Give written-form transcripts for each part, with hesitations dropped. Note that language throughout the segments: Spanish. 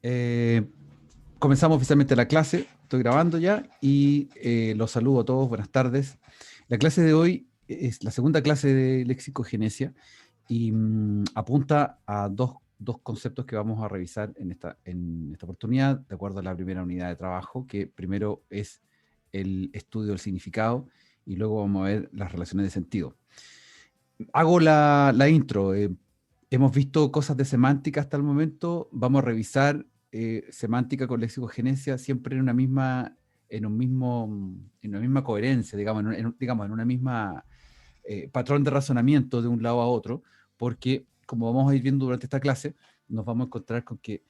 Eh, Comenzamos oficialmente la clase, estoy grabando ya y los saludo a todos, buenas tardes. La clase de hoy es la segunda clase de lexicogenesia y apunta a dos conceptos que vamos a revisar en esta oportunidad, de acuerdo a la primera unidad de trabajo, que primero es el estudio del significado y luego vamos a ver las relaciones de sentido. Hago la intro. Hemos visto cosas de semántica hasta el momento. Vamos a revisar semántica con lexicogenesia siempre en una misma coherencia, digamos, digamos, en una misma patrón de razonamiento de un lado a otro, porque como vamos a ir viendo durante esta clase, nos vamos a encontrar con que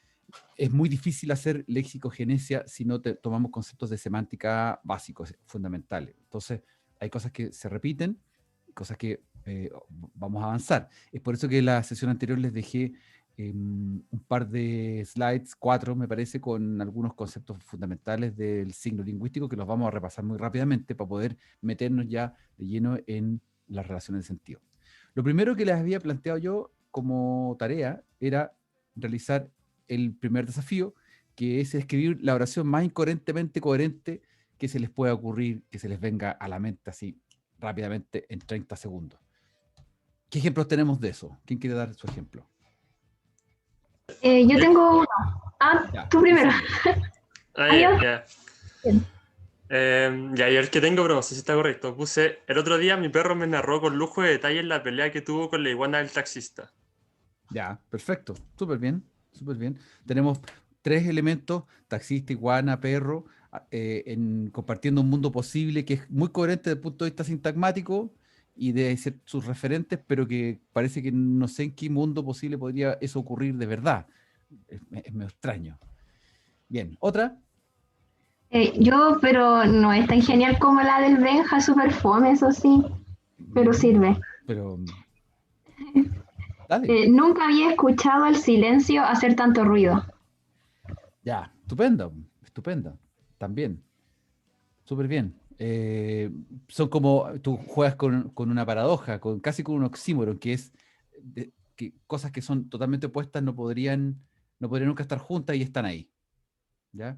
es muy difícil hacer lexicogenesia si no tomamos conceptos de semántica básicos, fundamentales. Entonces, hay cosas que se repiten, cosas que vamos a avanzar. Es por eso que en la sesión anterior les dejé un par de slides, 4 me parece, con algunos conceptos fundamentales del signo lingüístico que los vamos a repasar muy rápidamente para poder meternos ya de lleno en las relaciones de sentido. Lo primero que les había planteado yo como tarea era realizar el primer desafío, que es escribir la oración más incoherentemente coherente que se les pueda ocurrir, que se les venga a la mente así rápidamente en 30 segundos. ¿Qué ejemplos tenemos de eso? ¿Quién quiere dar su ejemplo? Yo Yo- tengo uno. Ah, Ya, tú primero. Gonzalo. Ah, Ah, ya, yo. ya. Bien. Ya, y el que tengo, pero no sé si está correcto. Puse, el otro día mi perro me narró con lujo de detalle la pelea que tuvo con la iguana del taxista. Ya, perfecto. Súper bien, súper bien. Tenemos tres elementos, taxista, iguana, perro, compartiendo un mundo posible que es muy coherente desde el punto de vista sintagmático y de ser sus referentes, pero que parece que no sé en qué mundo posible podría eso ocurrir de verdad. Es medio extraño. Bien, otra. Yo, pero no es tan genial como la del Benja, super fome, eso sí, pero Bien, sirve. pero dale. Nunca había escuchado el silencio hacer tanto ruido. Ya, estupendo, estupenda. También, súper bien. Son como, tú juegas con una paradoja, casi con un oxímoron, que es que cosas que son totalmente opuestas no podrían nunca estar juntas y están ahí. ¿Ya?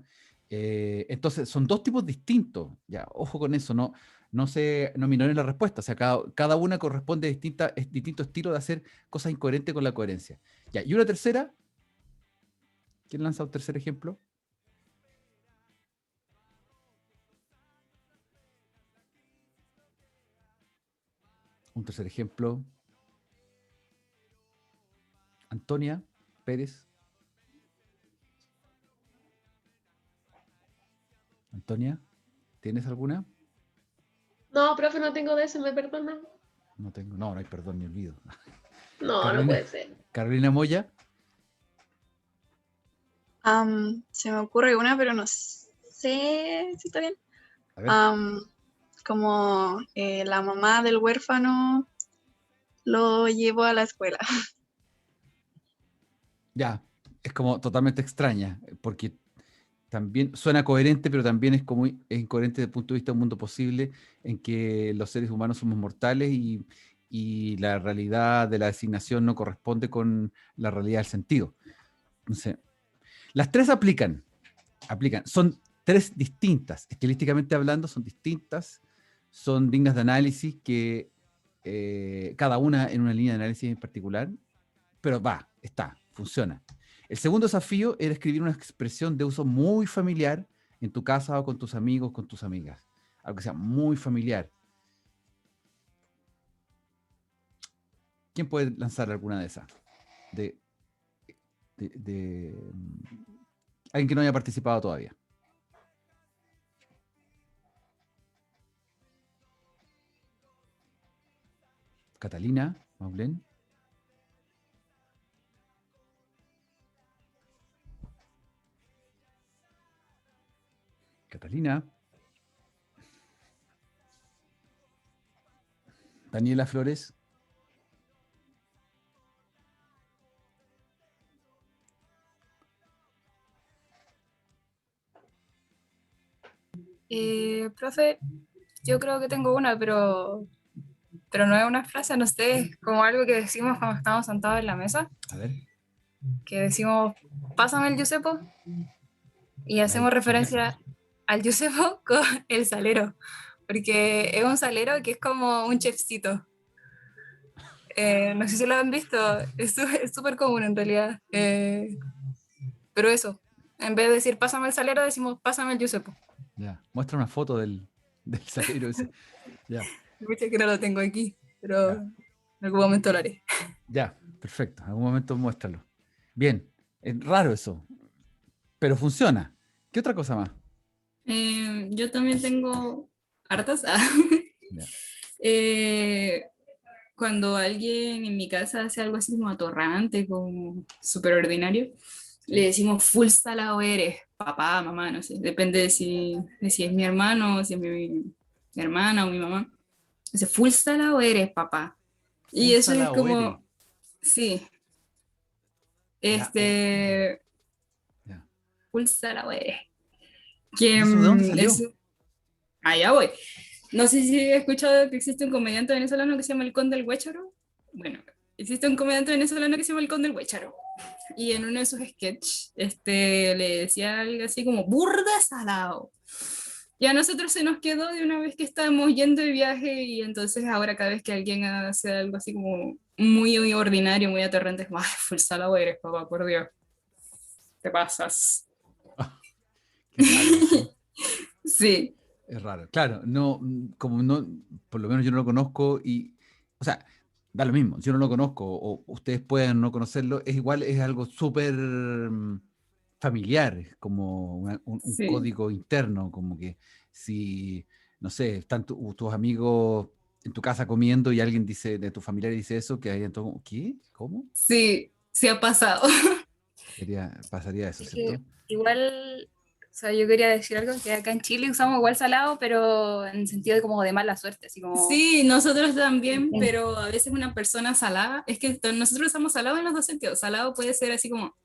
Entonces, son dos tipos distintos. Ya, ojo con eso, no minoren la respuesta. O sea, cada una corresponde a distinto estilo de hacer cosas incoherentes con la coherencia. Ya, y una tercera, ¿quién lanza un tercer ejemplo? Un tercer ejemplo, Antonia Pérez. Antonia, ¿tienes alguna? No, profe, no tengo de eso, ¿me perdona? No tengo, no hay perdón ni olvido. No, no Carolina, puede ser. Carolina Moya, Se me ocurre una, pero no sé si está bien. a ver, Am, Como la mamá del huérfano lo llevó a la escuela. ya, es como totalmente extraña, porque también suena coherente, pero también es incoherente desde el punto de vista de un mundo posible en que los seres humanos somos mortales y la realidad de la designación no corresponde con la realidad del sentido. Entonces, las tres aplican, son tres distintas, estilísticamente hablando, son distintas, son dignas de análisis que cada una en una línea de análisis en particular, pero funciona. El segundo desafío era escribir una expresión de uso muy familiar en tu casa o con tus amigos, con tus amigas. Algo que sea muy familiar. ¿Quién puede lanzar alguna de esas? De, alguien que no haya participado todavía. Catalina, Maulén. Catalina. Daniela Flores. Profe, yo creo que tengo una, pero no es una frase, no sé, es como algo que decimos cuando estamos sentados en la mesa, A ver. que decimos pásame el Giuseppe, y hacemos referencia al Giuseppe con el salero, porque es un salero que es como un chefcito. No sé si lo han visto, es súper común en realidad. Pero eso, en vez de decir pásame el salero, decimos pásame el Giuseppe. Ya. Muestra una foto del salero ese. Ya, Mucho que no lo tengo aquí, pero Ya. en algún momento lo haré. ya, perfecto. En algún momento muéstralo. Bien, es raro eso, pero funciona. ¿Qué otra cosa más? Yo también tengo hartas. Ya. Cuando alguien en mi casa hace algo así como atorrante, como súper ordinario, le decimos full salado eres, papá, mamá, no sé, depende de si es mi hermano, si es mi hermana o mi mamá. Dice, full salado eres, papá. Y Full eso es salado eres. como, sí, Ya, ya. full salado eres. Que ¿Y eso de dónde salió? allá voy. No sé si he escuchado que existe un comediante venezolano que se llama el Conde del Huécharo. Bueno, existe un comediante venezolano que se llama el Conde del Huécharo. Y en uno de sus sketches le decía algo así como burda salado. Y a nosotros se nos quedó de una vez que estábamos yendo de viaje, y entonces ahora cada vez que alguien hace algo así como muy, muy ordinario, muy atorrante, es como, ay, full salado eres, papá, por Dios. Te pasas. Qué raro eso. Sí. Es raro. Claro, no, como no, por lo menos yo no lo conozco y, o sea, da lo mismo. Si yo no lo conozco o ustedes pueden no conocerlo, es igual, es algo súper familiar, es como un Sí. código interno, como que si, no sé, están tus amigos en tu casa comiendo y alguien dice, de tu familiar dice eso, que hay entonces, como, ¿qué? ¿Cómo? Sí, sí ha pasado. Pasaría eso, Es que ¿cierto? igual, o sea, yo quería decir algo, que acá en Chile usamos igual salado, pero en sentido de como de mala suerte, así como... Sí, nosotros también, Sí. pero a veces una persona salada, es que nosotros usamos salado en los dos sentidos. Salado puede ser así como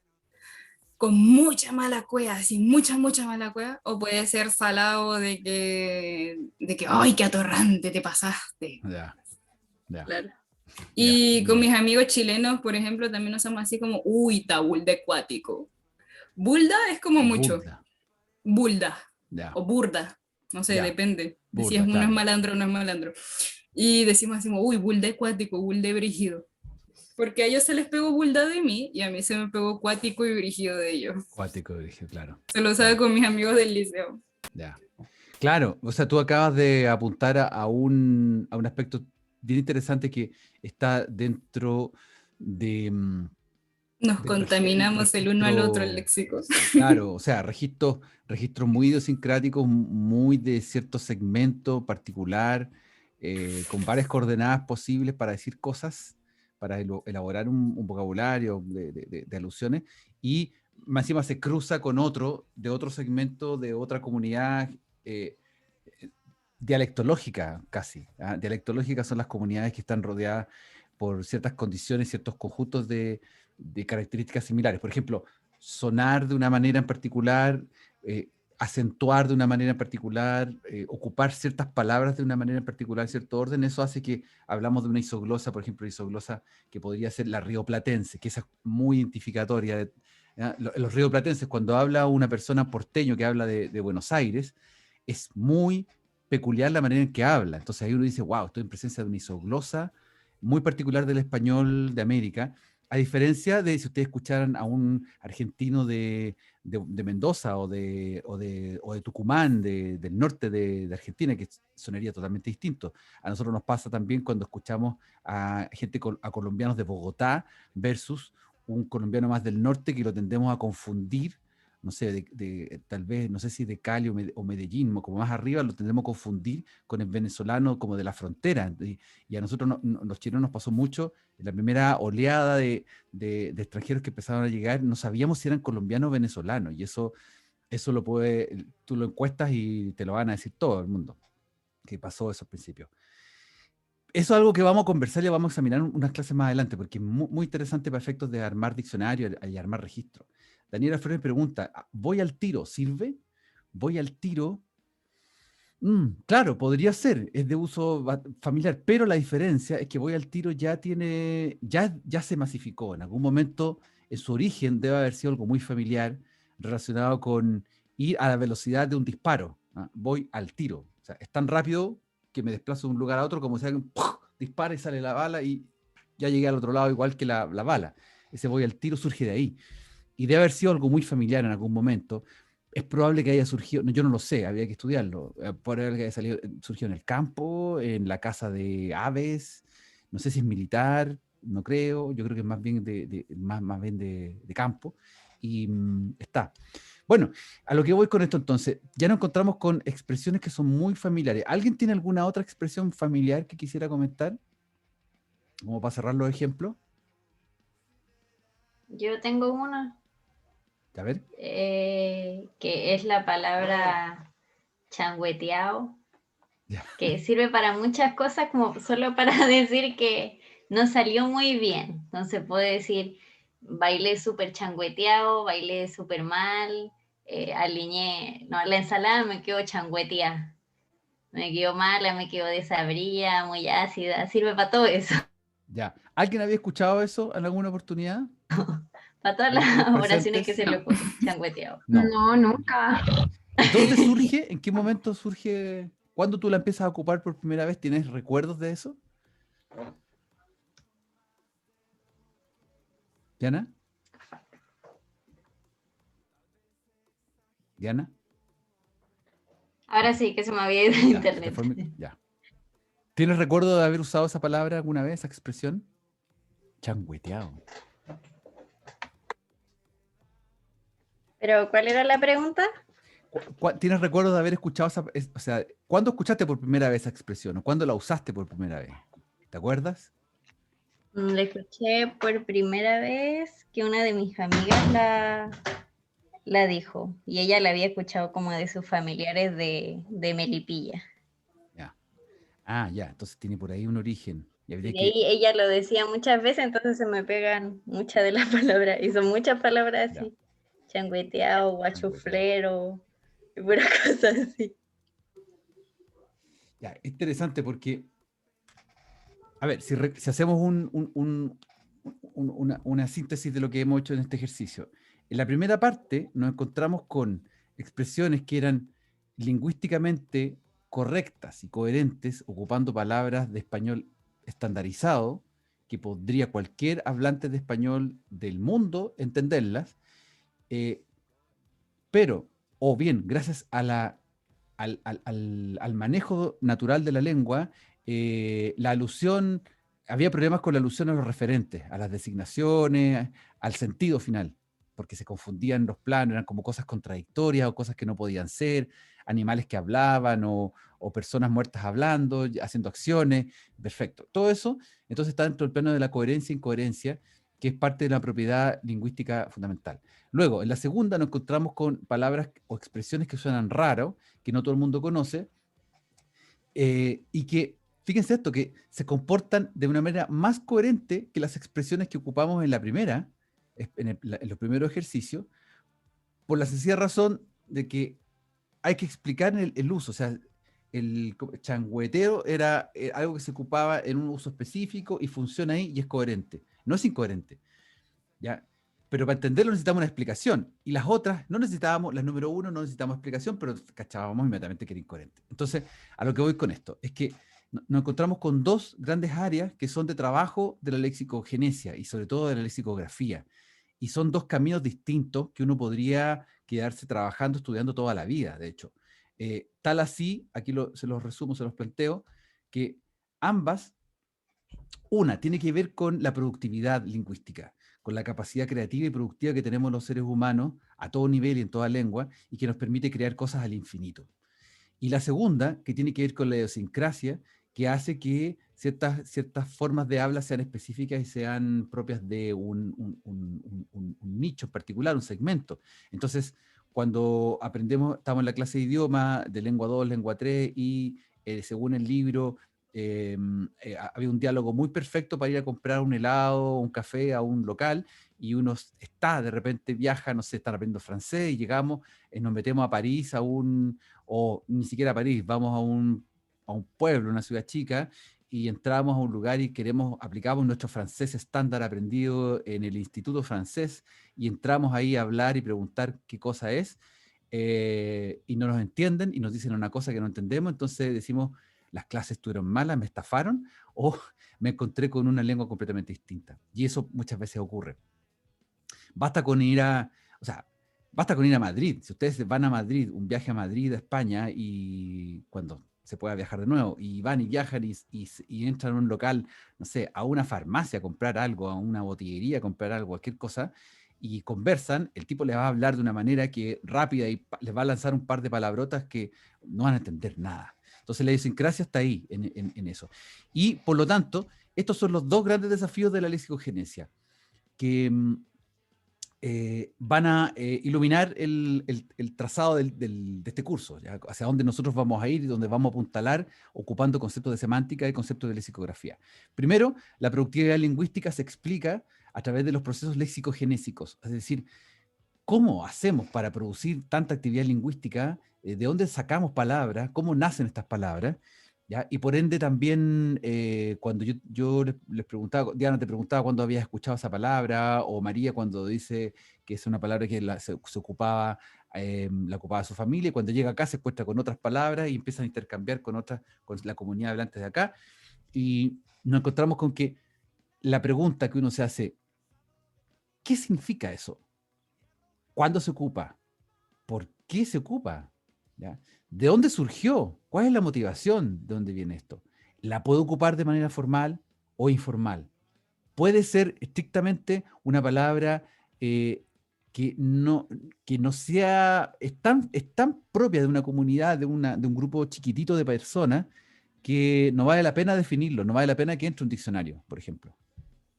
con mucha mala cueva, así mucha, mucha mala cueva, o puede ser salado de que ¡ay, qué atorrante te pasaste! Ya, ya, Claro. ya. Y con mis amigos chilenos, por ejemplo, también usamos así como, uy, tabul de cuático. Bulda es como mucho. Burda, Bulda ya, o burda, no sé, ya, depende de si es burda, uno es claro. malandro o no es malandro. Y decimos así como, uy, bulda de cuático, bulda de brígido. Porque a ellos se les pegó bulda de mí y a mí se me pegó cuático y brígido de ellos. Cuático, dije, claro. Se lo sabe con mis amigos del liceo. Ya. Claro, o sea, tú acabas de apuntar a un aspecto bien interesante que está dentro de, Nos del contaminamos el uno al otro el registro, léxico. claro, o sea, registros muy idiosincráticos, muy de cierto segmento particular, con varias coordenadas posibles para decir cosas, para elaborar un vocabulario de alusiones, y más encima se cruza con otro, de otro segmento, de otra comunidad, dialectológica casi. Dialectológicas son las comunidades que están rodeadas por ciertas condiciones, ciertos conjuntos de características similares. Por ejemplo, sonar de una manera en particular, acentuar de una manera en particular, ocupar ciertas palabras de una manera en particular, cierto orden, eso hace que hablamos de una isoglosa, por ejemplo, isoglosa que podría ser la rioplatense, que esa es muy identificatoria. Los rioplatenses, cuando habla una persona porteño que habla de Buenos Aires, es muy peculiar la manera en que habla. Entonces ahí uno dice, wow, estoy en presencia de una isoglosa muy particular del español de América, a diferencia de si ustedes escucharan a un argentino de Mendoza o de Tucumán, del norte de Argentina, que sonaría totalmente distinto. A nosotros nos pasa también cuando escuchamos a a colombianos de Bogotá versus un colombiano más del norte, que lo tendemos a confundir, no sé, tal vez, no sé si de Cali o Medellín, como más arriba, lo tendremos a confundir con el venezolano como de la frontera. Y a nosotros, los chilenos, nos pasó mucho en la primera oleada de extranjeros que empezaron a llegar, no sabíamos si eran colombianos o venezolanos, y eso tú lo encuestas y te lo van a decir todo el mundo, que pasó eso al principio. Eso es algo que vamos a conversar y vamos a examinar unas clases más adelante, porque es muy, muy interesante para efectos de armar diccionario y armar registro. Daniela Flores pregunta, ¿voy al tiro sirve? Voy al tiro, claro, podría ser, es de uso familiar, pero la diferencia es que voy al tiro ya se masificó. En algún momento en su origen debe haber sido algo muy familiar, relacionado con ir a la velocidad de un disparo. Voy al tiro. O sea, es tan rápido que me desplazo de un lugar a otro como si alguien dispara y sale la bala y ya llegué al otro lado igual que la bala. Ese voy al tiro surge de ahí. Y debe haber sido algo muy familiar en algún momento. Es probable que haya surgido, yo no lo sé, había que estudiarlo. Puede que haya surgido en el campo, en la casa de aves, no sé si es militar, no creo, yo creo que es más bien más bien de campo. Y está. Bueno, a lo que voy con esto entonces, ya nos encontramos con expresiones que son muy familiares. ¿Alguien tiene alguna otra expresión familiar que quisiera comentar? Como para cerrar los ejemplos. Yo tengo una A ver. que es la palabra changueteado, Ya. que sirve para muchas cosas, como solo para decir que no salió muy bien. Entonces puedo decir, bailé súper changueteado, bailé súper mal, aliñé, no, la ensalada me quedó changueteada, me quedó mala, me quedó desabrida, muy ácida, sirve para todo eso, Ya. ¿Alguien había escuchado eso en alguna oportunidad? para todas ¿De las los oraciones que presentes? se le ocurren, changueteado. No. No, nunca. ¿Dónde surge? ¿En qué momento surge? ¿Cuándo tú la empiezas a ocupar por primera vez? ¿Tienes recuerdos de eso? ¿Diana? ¿Diana? Ahora sí que se me había ido Ya, internet. ya. ¿Tienes recuerdo de haber usado esa palabra alguna vez, esa expresión? Changueteado. ¿Pero cuál era la pregunta? ¿Tienes recuerdo de haber escuchado o sea, ¿cuándo escuchaste por primera vez esa expresión o cuándo la usaste por primera vez? ¿Te acuerdas? La escuché por primera vez que una de mis amigas la dijo y ella la había escuchado como de sus familiares de Melipilla. Ya. Ah, ya, entonces tiene por ahí un origen. Y habría Y ahí ella lo decía muchas veces, entonces se me pegan muchas de las palabras y son muchas palabras así. Changueteado, guachuflero, y puras cosas así. Ya, es interesante porque, a ver, si hacemos una síntesis de lo que hemos hecho en este ejercicio. En la primera parte nos encontramos con expresiones que eran lingüísticamente correctas y coherentes, ocupando palabras de español estandarizado, que podría cualquier hablante de español del mundo entenderlas, pero, o bien, gracias a al manejo natural de la lengua, la alusión, había problemas con la alusión a los referentes, a las designaciones, al sentido final, porque se confundían los planos, eran como cosas contradictorias o cosas que no podían ser, animales que hablaban o personas muertas hablando, haciendo acciones, perfecto. Todo eso, entonces está dentro del plano de la coherencia e incoherencia, que es parte de la propiedad lingüística fundamental. Luego, en la segunda nos encontramos con palabras o expresiones que suenan raro, que no todo el mundo conoce, y que, fíjense esto, que se comportan de una manera más coherente que las expresiones que ocupamos en la primera, en los primeros ejercicios, por la sencilla razón de que hay que explicar el uso. O sea, el changuetero era algo que se ocupaba en un uso específico y funciona ahí y es coherente. No es incoherente. ¿Ya? Pero para entenderlo necesitamos una explicación. Y las otras no necesitábamos, las número uno no necesitábamos explicación, pero cachábamos inmediatamente que era incoherente. Entonces, a lo que voy con esto, es que nos encontramos con dos grandes áreas que son de trabajo de la lexicogenesia y sobre todo de la lexicografía. Y son dos caminos distintos que uno podría quedarse trabajando, estudiando toda la vida, de hecho. Tal así, aquí se los resumo, se los planteo, que ambas, una tiene que ver con la productividad lingüística, con la capacidad creativa y productiva que tenemos los seres humanos a todo nivel y en toda lengua, y que nos permite crear cosas al infinito. Y la segunda, que tiene que ver con la idiosincrasia, que hace que ciertas formas de habla sean específicas y sean propias de un nicho en particular, un segmento. Entonces, cuando aprendemos, estamos en la clase de idioma, de lengua 2, lengua 3, y según el libro, había un diálogo muy perfecto para ir a comprar un helado, un café a un local, y uno de repente viaja, no sé, están aprendiendo francés, y llegamos, nos metemos a París, o ni siquiera a París, vamos a un pueblo, una ciudad chica, y entramos a un lugar y aplicamos nuestro francés estándar aprendido en el Instituto Francés y entramos ahí a hablar y preguntar qué cosa es, y no nos entienden y nos dicen una cosa que no entendemos, entonces decimos, las clases estuvieron malas, me estafaron, o me encontré con una lengua completamente distinta. Y eso muchas veces ocurre. Basta con ir a Madrid. Si ustedes van a Madrid, un viaje a Madrid, a España, y cuando se pueda viajar de nuevo, y van y viajan y entran a un local, no sé, a una farmacia a comprar algo, a una botillería a comprar algo, cualquier cosa, y conversan, el tipo les va a hablar de una manera que rápida y les va a lanzar un par de palabrotas que no van a entender nada. Entonces la idiosincrasia está ahí, en eso. Y por lo tanto, estos son los dos grandes desafíos de la lexicogenesia, que van a iluminar el trazado de este curso, ¿ya? Hacia dónde nosotros vamos a ir y dónde vamos a apuntalar ocupando conceptos de semántica y conceptos de lexicografía. Primero, la productividad lingüística se explica a través de los procesos lexicogenésicos, es decir, ¿cómo hacemos para producir tanta actividad lingüística? ¿De dónde sacamos palabras? ¿Cómo nacen estas palabras? ¿Ya? Y por ende también, cuando yo les preguntaba, Diana te preguntaba cuándo habías escuchado esa palabra, o María cuando dice que es una palabra que se ocupaba, la ocupaba su familia, y cuando llega acá se encuentra con otras palabras y empiezan a intercambiar con la comunidad de hablantes de acá, y nos encontramos con que la pregunta que uno se hace, ¿qué significa eso? ¿Cuándo se ocupa? ¿Por qué se ocupa? ¿Ya? ¿De dónde surgió? ¿Cuál es la motivación? ¿De dónde viene esto? ¿La puedo ocupar de manera formal o informal? Puede ser estrictamente una palabra que no sea, es tan propia de una comunidad, de un grupo chiquitito de personas, que no vale la pena definirlo, no vale la pena que entre un diccionario, por ejemplo.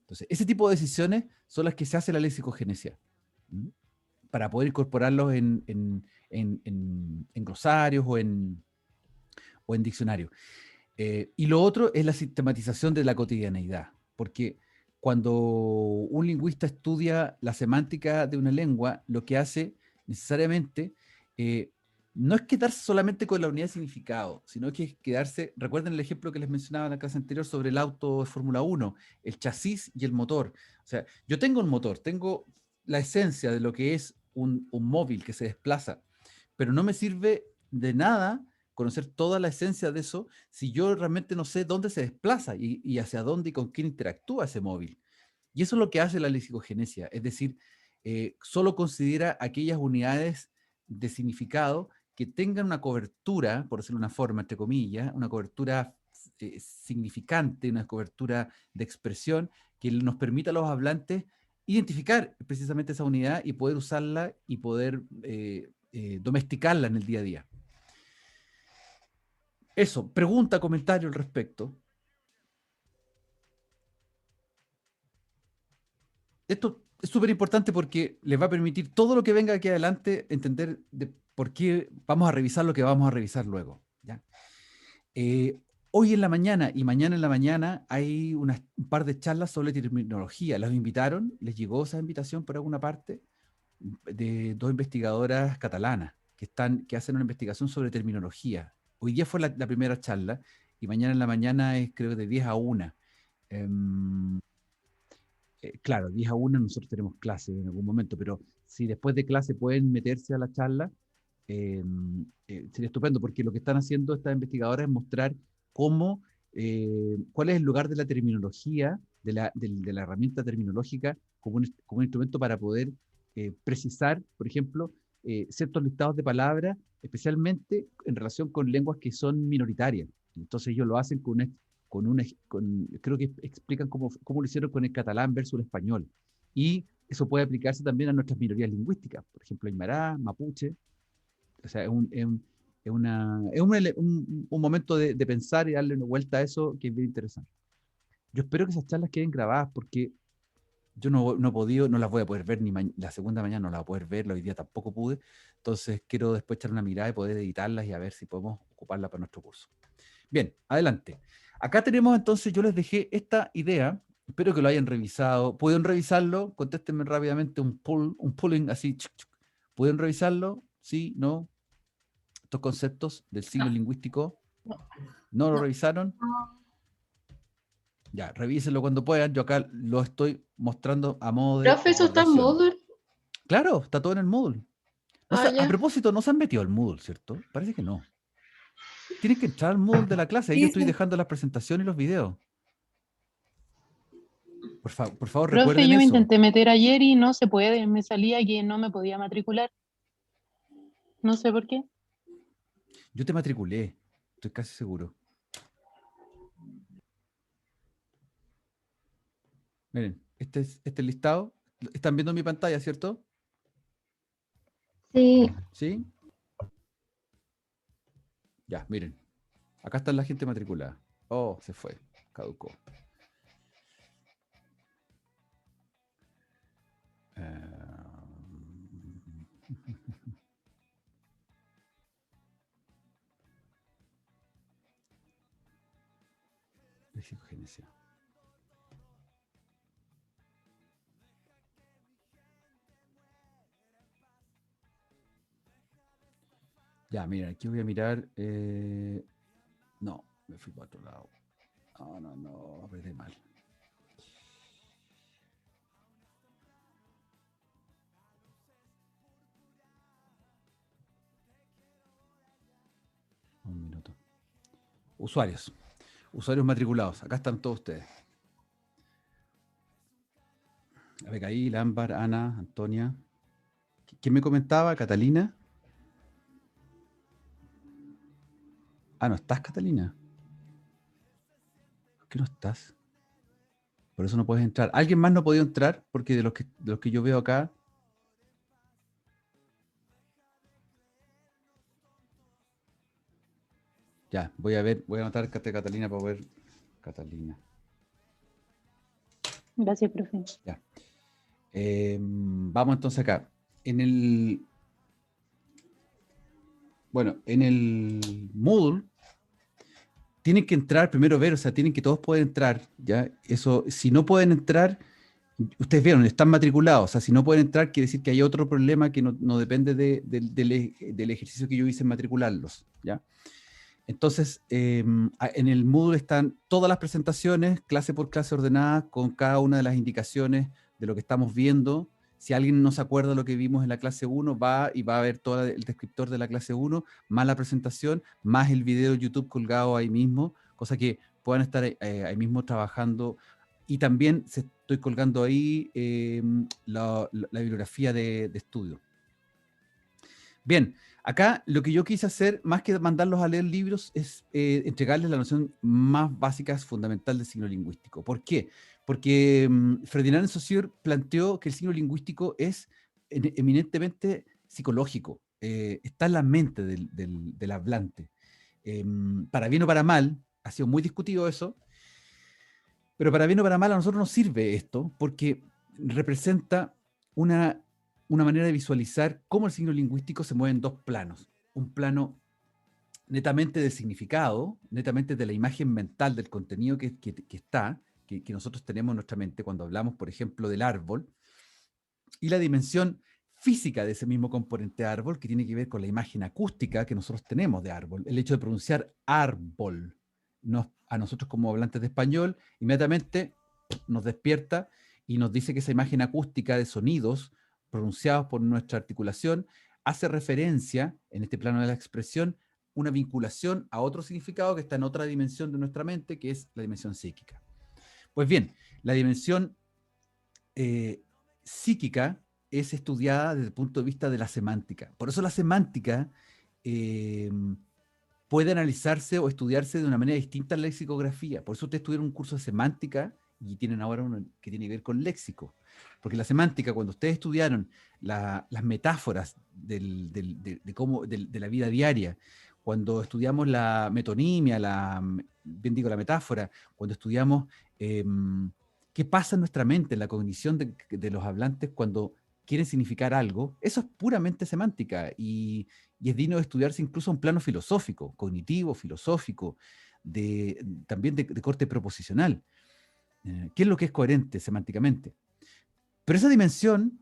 Entonces, ese tipo de decisiones son las que se hace la lexicogenesia, para poder incorporarlos en glosarios o en diccionarios. Y lo otro es la sistematización de la cotidianeidad, porque cuando un lingüista estudia la semántica de una lengua, lo que hace necesariamente no es quedarse solamente con la unidad de significado, sino que es quedarse, recuerden el ejemplo que les mencionaba en la clase anterior sobre el auto de Fórmula 1, el chasis y el motor. O sea, yo tengo un motor, tengo la esencia de lo que es un móvil que se desplaza, pero no me sirve de nada conocer toda la esencia de eso si yo realmente no sé dónde se desplaza y hacia dónde y con quién interactúa ese móvil. Y eso es lo que hace la lexicogenesia, es decir, solo considera aquellas unidades de significado que tengan una cobertura, por decirlo de una forma, entre comillas, una cobertura significante, una cobertura de expresión que nos permita a los hablantes identificar precisamente esa unidad y poder usarla y poder domesticarla en el día a día. Eso, pregunta, comentario al respecto. Esto es súper importante porque les va a permitir todo lo que venga aquí adelante entender de por qué vamos a revisar lo que vamos a revisar luego, ¿ya? Hoy en la mañana y mañana en la mañana hay un par de charlas sobre terminología. ¿Los invitaron? ¿Les llegó esa invitación por alguna parte? De dos investigadoras catalanas que hacen una investigación sobre terminología. Hoy día fue la primera charla y mañana en la mañana es creo de 10 a 1. Claro, 10 a 1 nosotros tenemos clase en algún momento, pero si después de clase pueden meterse a la charla, sería estupendo, porque lo que están haciendo estas investigadoras es mostrar cómo, cuál es el lugar de la terminología, de la herramienta terminológica como un instrumento para poder precisar, por ejemplo, ciertos listados de palabras, especialmente en relación con lenguas que son minoritarias. Entonces ellos lo hacen creo que explican cómo lo hicieron con el catalán versus el español. Y eso puede aplicarse también a nuestras minorías lingüísticas, por ejemplo, aymara, mapuche. O sea, es un momento de pensar y darle una vuelta a eso que es bien interesante. Yo espero que esas charlas queden grabadas porque yo no he podido, no las voy a poder ver, ni la segunda mañana no la voy a poder ver, hoy día tampoco pude. Entonces quiero después echar una mirada y poder editarlas y a ver si podemos ocuparla para nuestro curso. Bien, adelante. Acá tenemos entonces, yo les dejé esta idea, espero que lo hayan revisado. ¿Pueden revisarlo? Contéstenme rápidamente un pulling así. ¿Pueden revisarlo? ¿Sí? ¿No? Estos conceptos del siglo lingüístico. ¿No lo revisaron? Ya, revísenlo cuando puedan. Yo acá lo estoy mostrando a modo de Profe, ¿eso está en recordación. Moodle? Claro, está todo en el Moodle. No Ah, a ya. propósito, no se han metido al Moodle, ¿cierto? Parece que no. Tienes que entrar al Moodle de la clase. Ahí yo Sí, estoy sí. dejando las presentaciones y los videos. Por favor, Profe, recuerden yo me eso. intenté meter ayer y no se puede. Me salía que no me podía matricular. No sé por qué. Yo te matriculé, estoy casi seguro. Miren, este es el listado. Están viendo mi pantalla, ¿cierto? Sí, ¿Sí? Ya, miren. Acá está la gente matriculada. Oh, se fue. Caducó. Lexicogénesis. Ya, miren, aquí voy a mirar. No, me fui para otro lado. No, apreté mal. Un minuto. Usuarios. Usuarios matriculados. Acá están todos ustedes. Abigail, Ámbar, Ana, Antonia. ¿Quién me comentaba? Catalina. Ah, no estás, Catalina. ¿Por qué no estás? Por eso no puedes entrar. ¿Alguien más no ha podido entrar? Porque de los que yo veo acá. Ya, voy a anotar Catalina para ver. Catalina. Gracias, profe. Ya. Vamos entonces acá. En el Moodle tienen que entrar, primero ver, o sea, tienen que todos poder entrar, ¿ya? Eso, si no pueden entrar, ustedes vieron, están matriculados, o sea, si no pueden entrar, quiere decir que hay otro problema que no depende del ejercicio que yo hice en matricularlos, ¿ya? Entonces, en el Moodle están todas las presentaciones, clase por clase ordenadas, con cada una de las indicaciones de lo que estamos viendo. Si alguien no se acuerda de lo que vimos en la clase 1, va a ver todo el descriptor de la clase 1, más la presentación, más el video de YouTube colgado ahí mismo, cosa que puedan estar ahí mismo trabajando. Y también estoy colgando ahí la bibliografía de estudio. Bien, acá lo que yo quise hacer, más que mandarlos a leer libros, es entregarles la noción más básica, fundamental del signo lingüístico. ¿Por qué? Porque Ferdinand de Saussure planteó que el signo lingüístico es eminentemente psicológico, está en la mente del hablante. Para bien o para mal, ha sido muy discutido eso, pero para bien o para mal a nosotros nos sirve esto, porque representa una manera de visualizar cómo el signo lingüístico se mueve en dos planos. Un plano netamente de significado, netamente de la imagen mental del contenido que nosotros tenemos en nuestra mente cuando hablamos, por ejemplo, del árbol, y la dimensión física de ese mismo componente árbol, que tiene que ver con la imagen acústica que nosotros tenemos de árbol. El hecho de pronunciar árbol, a nosotros como hablantes de español, inmediatamente nos despierta y nos dice que esa imagen acústica de sonidos pronunciados por nuestra articulación hace referencia, en este plano de la expresión, una vinculación a otro significado que está en otra dimensión de nuestra mente, que es la dimensión psíquica. Pues bien, la dimensión psíquica es estudiada desde el punto de vista de la semántica. Por eso la semántica puede analizarse o estudiarse de una manera distinta a la lexicografía. Por eso ustedes tuvieron un curso de semántica y tienen ahora uno que tiene que ver con léxico. Porque la semántica, cuando ustedes estudiaron las metáforas de la vida diaria, cuando estudiamos la metonimia, la metáfora, cuando estudiamos qué pasa en nuestra mente, en la cognición de los hablantes cuando quieren significar algo, eso es puramente semántica y es digno de estudiarse incluso a un plano filosófico, cognitivo, filosófico, también de corte proposicional. ¿Qué es lo que es coherente semánticamente? Pero esa dimensión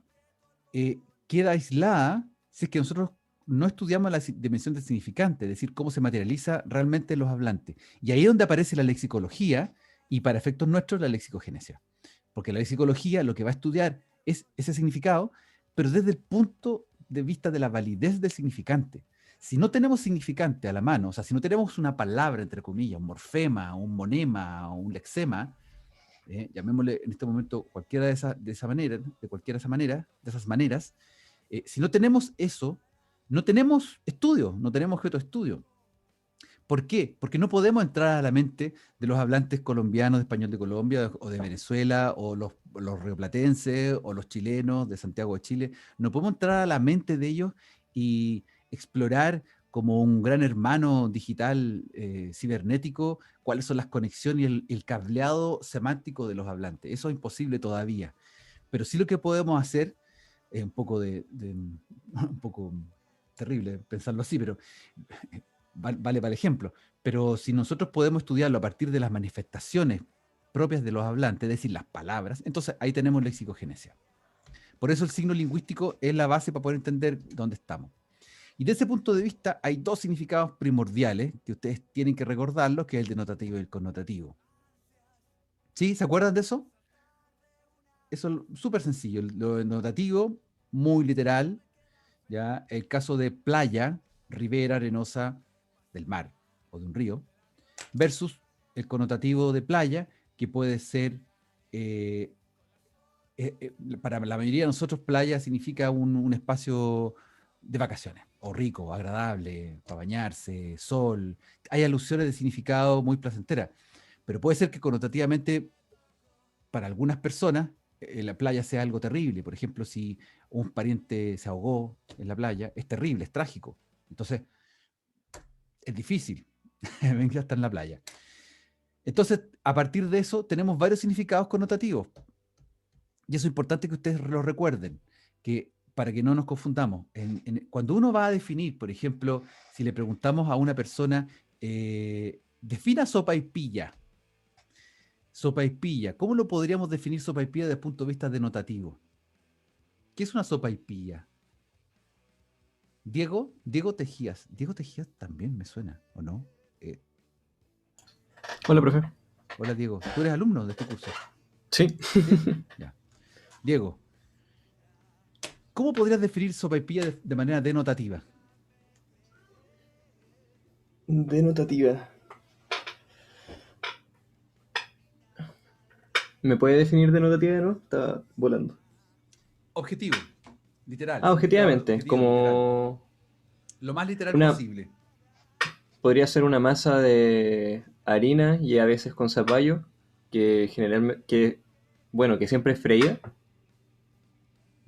queda aislada si es que nosotros no estudiamos la dimensión del significante, es decir, cómo se materializa realmente en los hablantes. Y ahí es donde aparece la lexicología y para efectos nuestros la lexicogenesia. Porque la lexicología lo que va a estudiar es ese significado, pero desde el punto de vista de la validez del significante. Si no tenemos significante a la mano, o sea, si no tenemos una palabra, entre comillas, un morfema, un monema, un lexema, llamémosle en este momento cualquiera de esas maneras, si no tenemos eso, no tenemos estudio, no tenemos objeto de estudio. ¿Por qué? Porque no podemos entrar a la mente de los hablantes colombianos de español de Colombia o de Venezuela o los rioplatenses o los chilenos de Santiago de Chile. No podemos entrar a la mente de ellos y explorar como un gran hermano digital cibernético cuáles son las conexiones y el cableado semántico de los hablantes. Eso es imposible todavía. Pero sí lo que podemos hacer es un poco un poco terrible pensarlo así, pero vale para el ejemplo. Pero si nosotros podemos estudiarlo a partir de las manifestaciones propias de los hablantes, es decir, las palabras, entonces ahí tenemos lexicogenesia. Por eso el signo lingüístico es la base para poder entender dónde estamos. Y desde ese punto de vista hay dos significados primordiales que ustedes tienen que recordarlos, que es el denotativo y el connotativo. ¿Sí? ¿Se acuerdan de eso? Eso es súper sencillo. Lo denotativo, muy literal, ¿ya? El caso de playa, ribera arenosa del mar o de un río, versus el connotativo de playa, que puede ser, para la mayoría de nosotros, playa significa un espacio de vacaciones, o rico, o agradable, para bañarse, sol. Hay alusiones de significado muy placentera, pero puede ser que connotativamente, para algunas personas, la playa sea algo terrible. Por ejemplo, si un pariente se ahogó en la playa, es terrible, es trágico. Entonces, es difícil. Venga, está en la playa. Entonces, a partir de eso, tenemos varios significados connotativos. Y eso es importante que ustedes lo recuerden, que para que no nos confundamos. Cuando uno va a definir, por ejemplo, si le preguntamos a una persona, defina sopaipilla. Sopaipilla. ¿Cómo lo podríamos definir sopaipilla desde el punto de vista denotativo? ¿Qué es una sopaipilla? Diego Tejías. Diego Tejías también me suena, ¿o no? Hola, profe. Hola, Diego. ¿Tú eres alumno de este curso? Sí. ¿Sí? Ya. Diego, ¿cómo podrías definir sopaipilla de manera denotativa? Denotativa. ¿Me puede definir denotativa, no? Está volando. Objetivo, literal. Objetivamente, Objetivo, como... literal. Lo más literal Una- posible. Podría ser una masa de harina y a veces con zapallo, que generalmente, que siempre es freída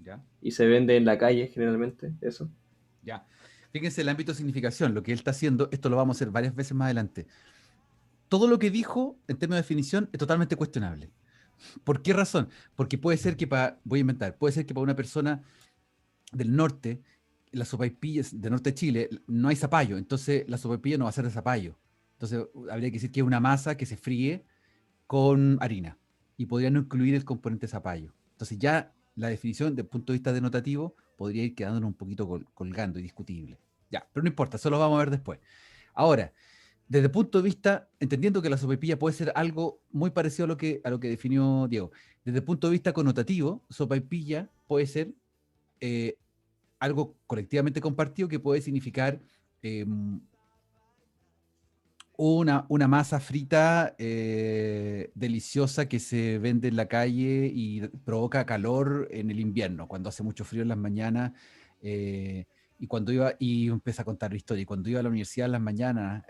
¿Ya? y se vende en la calle generalmente, eso. Ya. Fíjense el ámbito de significación, lo que él está haciendo, esto lo vamos a hacer varias veces más adelante. Todo lo que dijo en términos de definición es totalmente cuestionable. ¿Por qué razón? Porque puede ser que voy a inventar, puede ser que para una persona del norte, las sopaipillas del norte de Chile, no hay zapallo, entonces la sopaipilla no va a ser de zapallo. Entonces habría que decir que es una masa que se fríe con harina y podría no incluir el componente zapallo. Entonces ya la definición desde el punto de vista denotativo podría ir quedándonos un poquito colgando y discutible. Ya, pero no importa, eso lo vamos a ver después. Ahora, desde el punto de vista, entendiendo que la sopaipilla puede ser algo muy parecido a lo que definió Diego, desde el punto de vista connotativo, sopaipilla puede ser algo colectivamente compartido que puede significar una masa frita deliciosa que se vende en la calle y provoca calor en el invierno, cuando hace mucho frío en las mañanas. Y empieza a contar la historia. Y cuando iba a la universidad en las mañanas,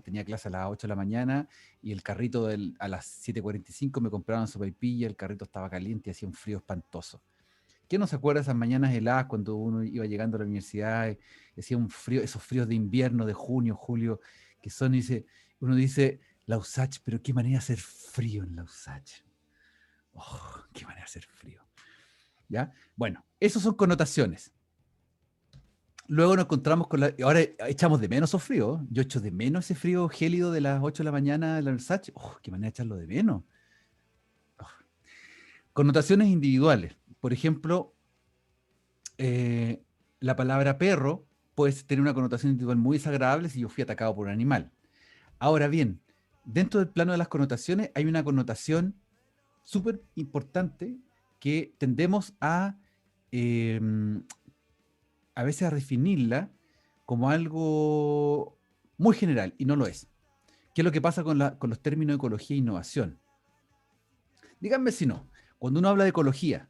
tenía clase a las 8 de la mañana y el carrito a las 7:45 me compraban sopaipilla, el carrito estaba caliente y hacía un frío espantoso. ¿Quién no se acuerda de esas mañanas heladas cuando uno iba llegando a la universidad y hacía un frío, esos fríos de invierno, de junio, julio, que son, uno dice, Lausach, pero qué manera de hacer frío en Lausach. Oh, qué manera de hacer frío. ¿Ya? Bueno, esas son connotaciones. Luego nos encontramos ahora echamos de menos esos fríos. Yo echo de menos ese frío gélido de las 8 de la mañana de la Lausach. Oh, qué manera de echarlo de menos. Oh. Connotaciones individuales. Por ejemplo, la palabra perro puede tener una connotación individual muy desagradable si yo fui atacado por un animal. Ahora bien, dentro del plano de las connotaciones hay una connotación súper importante que tendemos a veces a definirla como algo muy general, y no lo es. ¿Qué es lo que pasa con los términos ecología e innovación? Díganme si no. Cuando uno habla de ecología,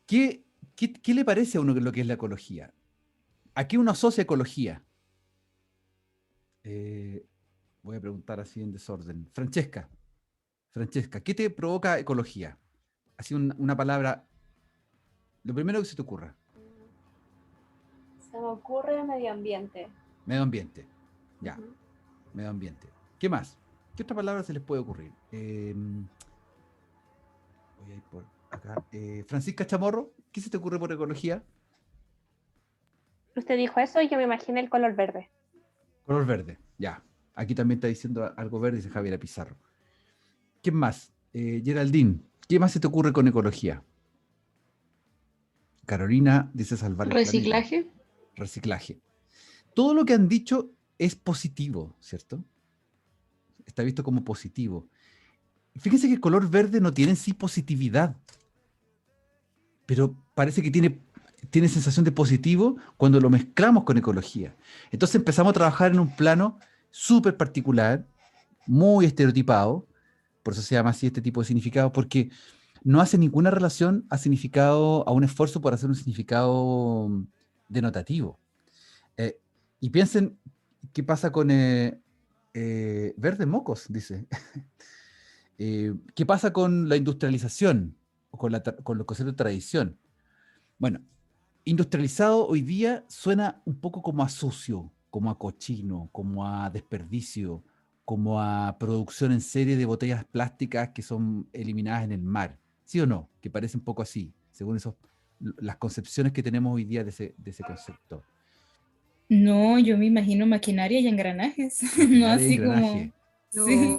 ¿qué le parece a uno lo que es la ecología? ¿A qué uno asocia ecología? Voy a preguntar así en desorden. Francesca, ¿qué te provoca ecología? Así una palabra, lo primero que se te ocurra. Se me ocurre medio ambiente. Medio ambiente. Ya, Ujú. medio ambiente. ¿Qué más? ¿Qué otra palabra se les puede ocurrir? Voy a ir por acá. Francisca Chamorro, ¿qué se te ocurre por ecología? Usted dijo eso y yo me imaginé el color verde. Color verde, ya. Aquí también está diciendo algo verde, dice Javiera Pizarro. ¿Quién más? Geraldine, ¿qué más se te ocurre con ecología? Carolina dice salvar el planeta. Reciclaje. Reciclaje. Todo lo que han dicho es positivo, ¿cierto? Está visto como positivo. Fíjense que el color verde no tiene en sí positividad, pero parece que tiene sensación de positivo cuando lo mezclamos con ecología. Entonces empezamos a trabajar en un plano súper particular, muy estereotipado, por eso se llama así este tipo de significado, porque no hace ninguna relación a significado, a un esfuerzo por hacer un significado denotativo. Y piensen qué pasa con verde mocos, dice. ¿Qué pasa con la industrialización o con los conceptos de tradición? Bueno, industrializado hoy día suena un poco como a sucio, como a cochino, como a desperdicio, como a producción en serie de botellas plásticas que son eliminadas en el mar. ¿Sí o no? Que parece un poco así, según las concepciones que tenemos hoy día de ese concepto. No, yo me imagino maquinaria y engranajes, no Maquinaria y así como, engranaje. sí,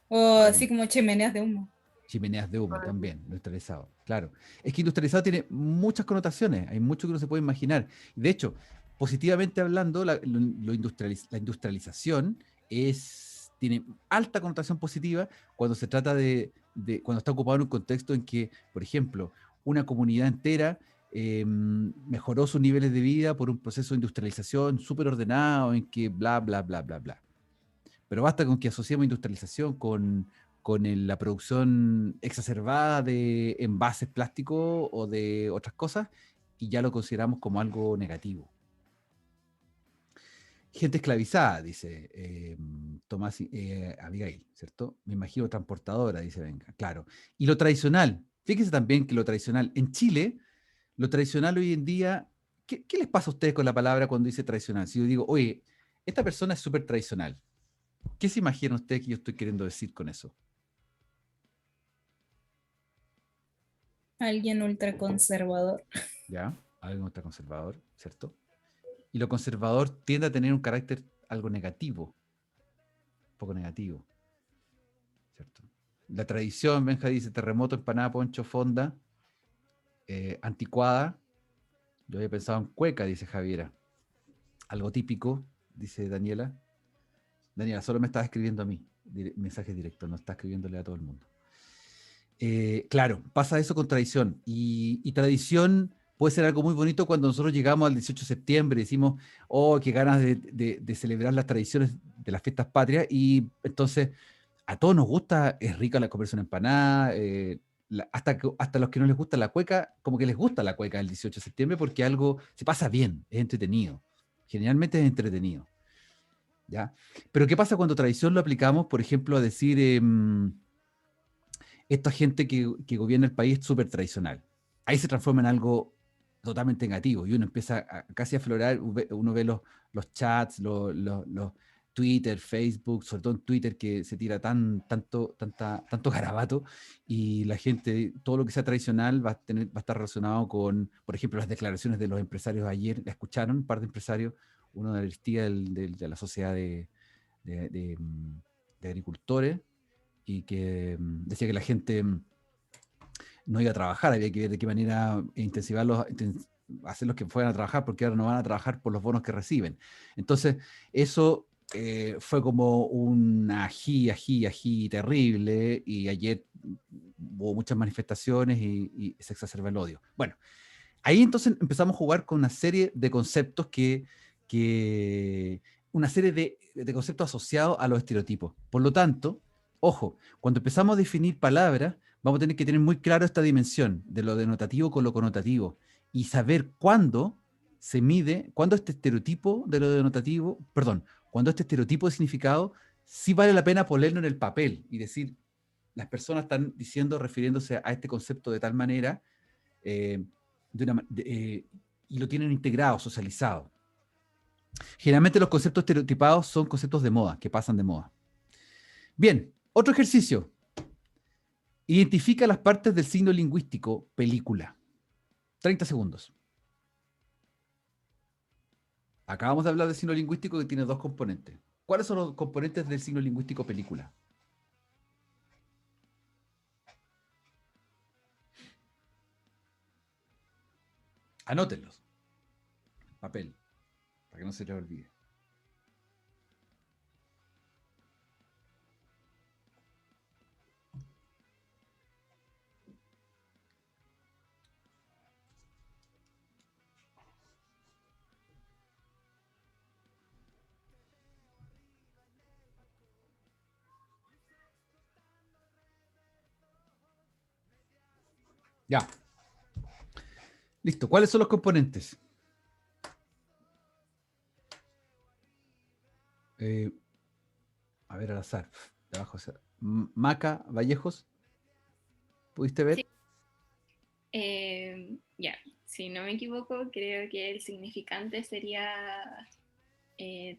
o Bueno. así como chimeneas de humo. Chimeneas de humo también, industrializado, claro. Es que industrializado tiene muchas connotaciones, hay mucho que uno se puede imaginar. De hecho, positivamente hablando, la industrialización tiene alta connotación positiva cuando se trata cuando está ocupado en un contexto en que, por ejemplo, una comunidad entera mejoró sus niveles de vida por un proceso de industrialización súper ordenado, en que bla, bla, bla, bla, bla. Pero basta con que asociemos industrialización con la producción exacerbada de envases plásticos o de otras cosas y ya lo consideramos como algo negativo. Gente esclavizada, dice Tomás Abigail, ¿cierto? Me imagino transportadora, dice Venga, claro. Y lo tradicional, fíjense también que lo tradicional, en Chile, lo tradicional hoy en día, ¿qué les pasa a ustedes con la palabra cuando dice tradicional? Si yo digo, oye, esta persona es súper tradicional, ¿qué se imagina usted que yo estoy queriendo decir con eso? Alguien ultraconservador. ¿Ya? Algo ultraconservador, ¿cierto? Y lo conservador tiende a tener un carácter algo negativo, un poco negativo, ¿cierto? La tradición, Benja dice, terremoto, empanada, poncho, fonda, anticuada. Yo había pensado en cueca, dice Javiera. Algo típico, dice Daniela. Daniela, solo me estás escribiendo a mí, mensaje directo, no está escribiéndole a todo el mundo. Claro, pasa eso con tradición. Y tradición puede ser algo muy bonito cuando nosotros llegamos al 18 de septiembre y decimos, oh, qué ganas de celebrar las tradiciones de las fiestas patrias. Y entonces a todos nos gusta, es rica la comerse una empanada, hasta los que no les gusta la cueca, como que les gusta la cueca el 18 de septiembre porque algo se pasa bien, es entretenido. Generalmente es entretenido. ¿Ya? Pero ¿qué pasa cuando tradición lo aplicamos, por ejemplo, a decir esta gente que gobierna el país es súper tradicional? Ahí se transforma en algo totalmente negativo y uno empieza casi a aflorar, uno ve los chats, los Twitter, Facebook, sobre todo en Twitter que se tira tanto garabato y la gente, todo lo que sea tradicional va a estar relacionado con, por ejemplo, las declaraciones de los empresarios ayer, la escucharon un par de empresarios, uno de la Aristía de la Sociedad de Agricultores, y que decía que la gente no iba a trabajar, había que ver de qué manera hacerlos que fueran a trabajar, porque ahora no van a trabajar por los bonos que reciben. Entonces, eso fue como un ají terrible, y ayer hubo muchas manifestaciones y se exacerba el odio. Bueno, ahí entonces empezamos a jugar con una serie de conceptos una serie de conceptos asociados a los estereotipos. Por lo tanto, ojo, cuando empezamos a definir palabras, vamos a tener que tener muy claro esta dimensión de lo denotativo con lo connotativo y saber cuándo se mide, cuándo este estereotipo de lo denotativo, perdón, cuando este estereotipo de significado sí vale la pena ponerlo en el papel y decir, las personas están diciendo, refiriéndose a este concepto de tal manera, y lo tienen integrado, socializado. Generalmente los conceptos estereotipados son conceptos de moda, que pasan de moda. Bien, otro ejercicio. Identifica las partes del signo lingüístico película. 30 segundos. Acabamos de hablar del signo lingüístico que tiene dos componentes. ¿Cuáles son los componentes del signo lingüístico película? Anótenlos. Papel, para que no se les olvide. Ya. Listo. ¿Cuáles son los componentes? A ver, al azar. De abajo, Maca, Vallejos. ¿Pudiste ver? Sí. Ya, si no me equivoco, creo que el significante sería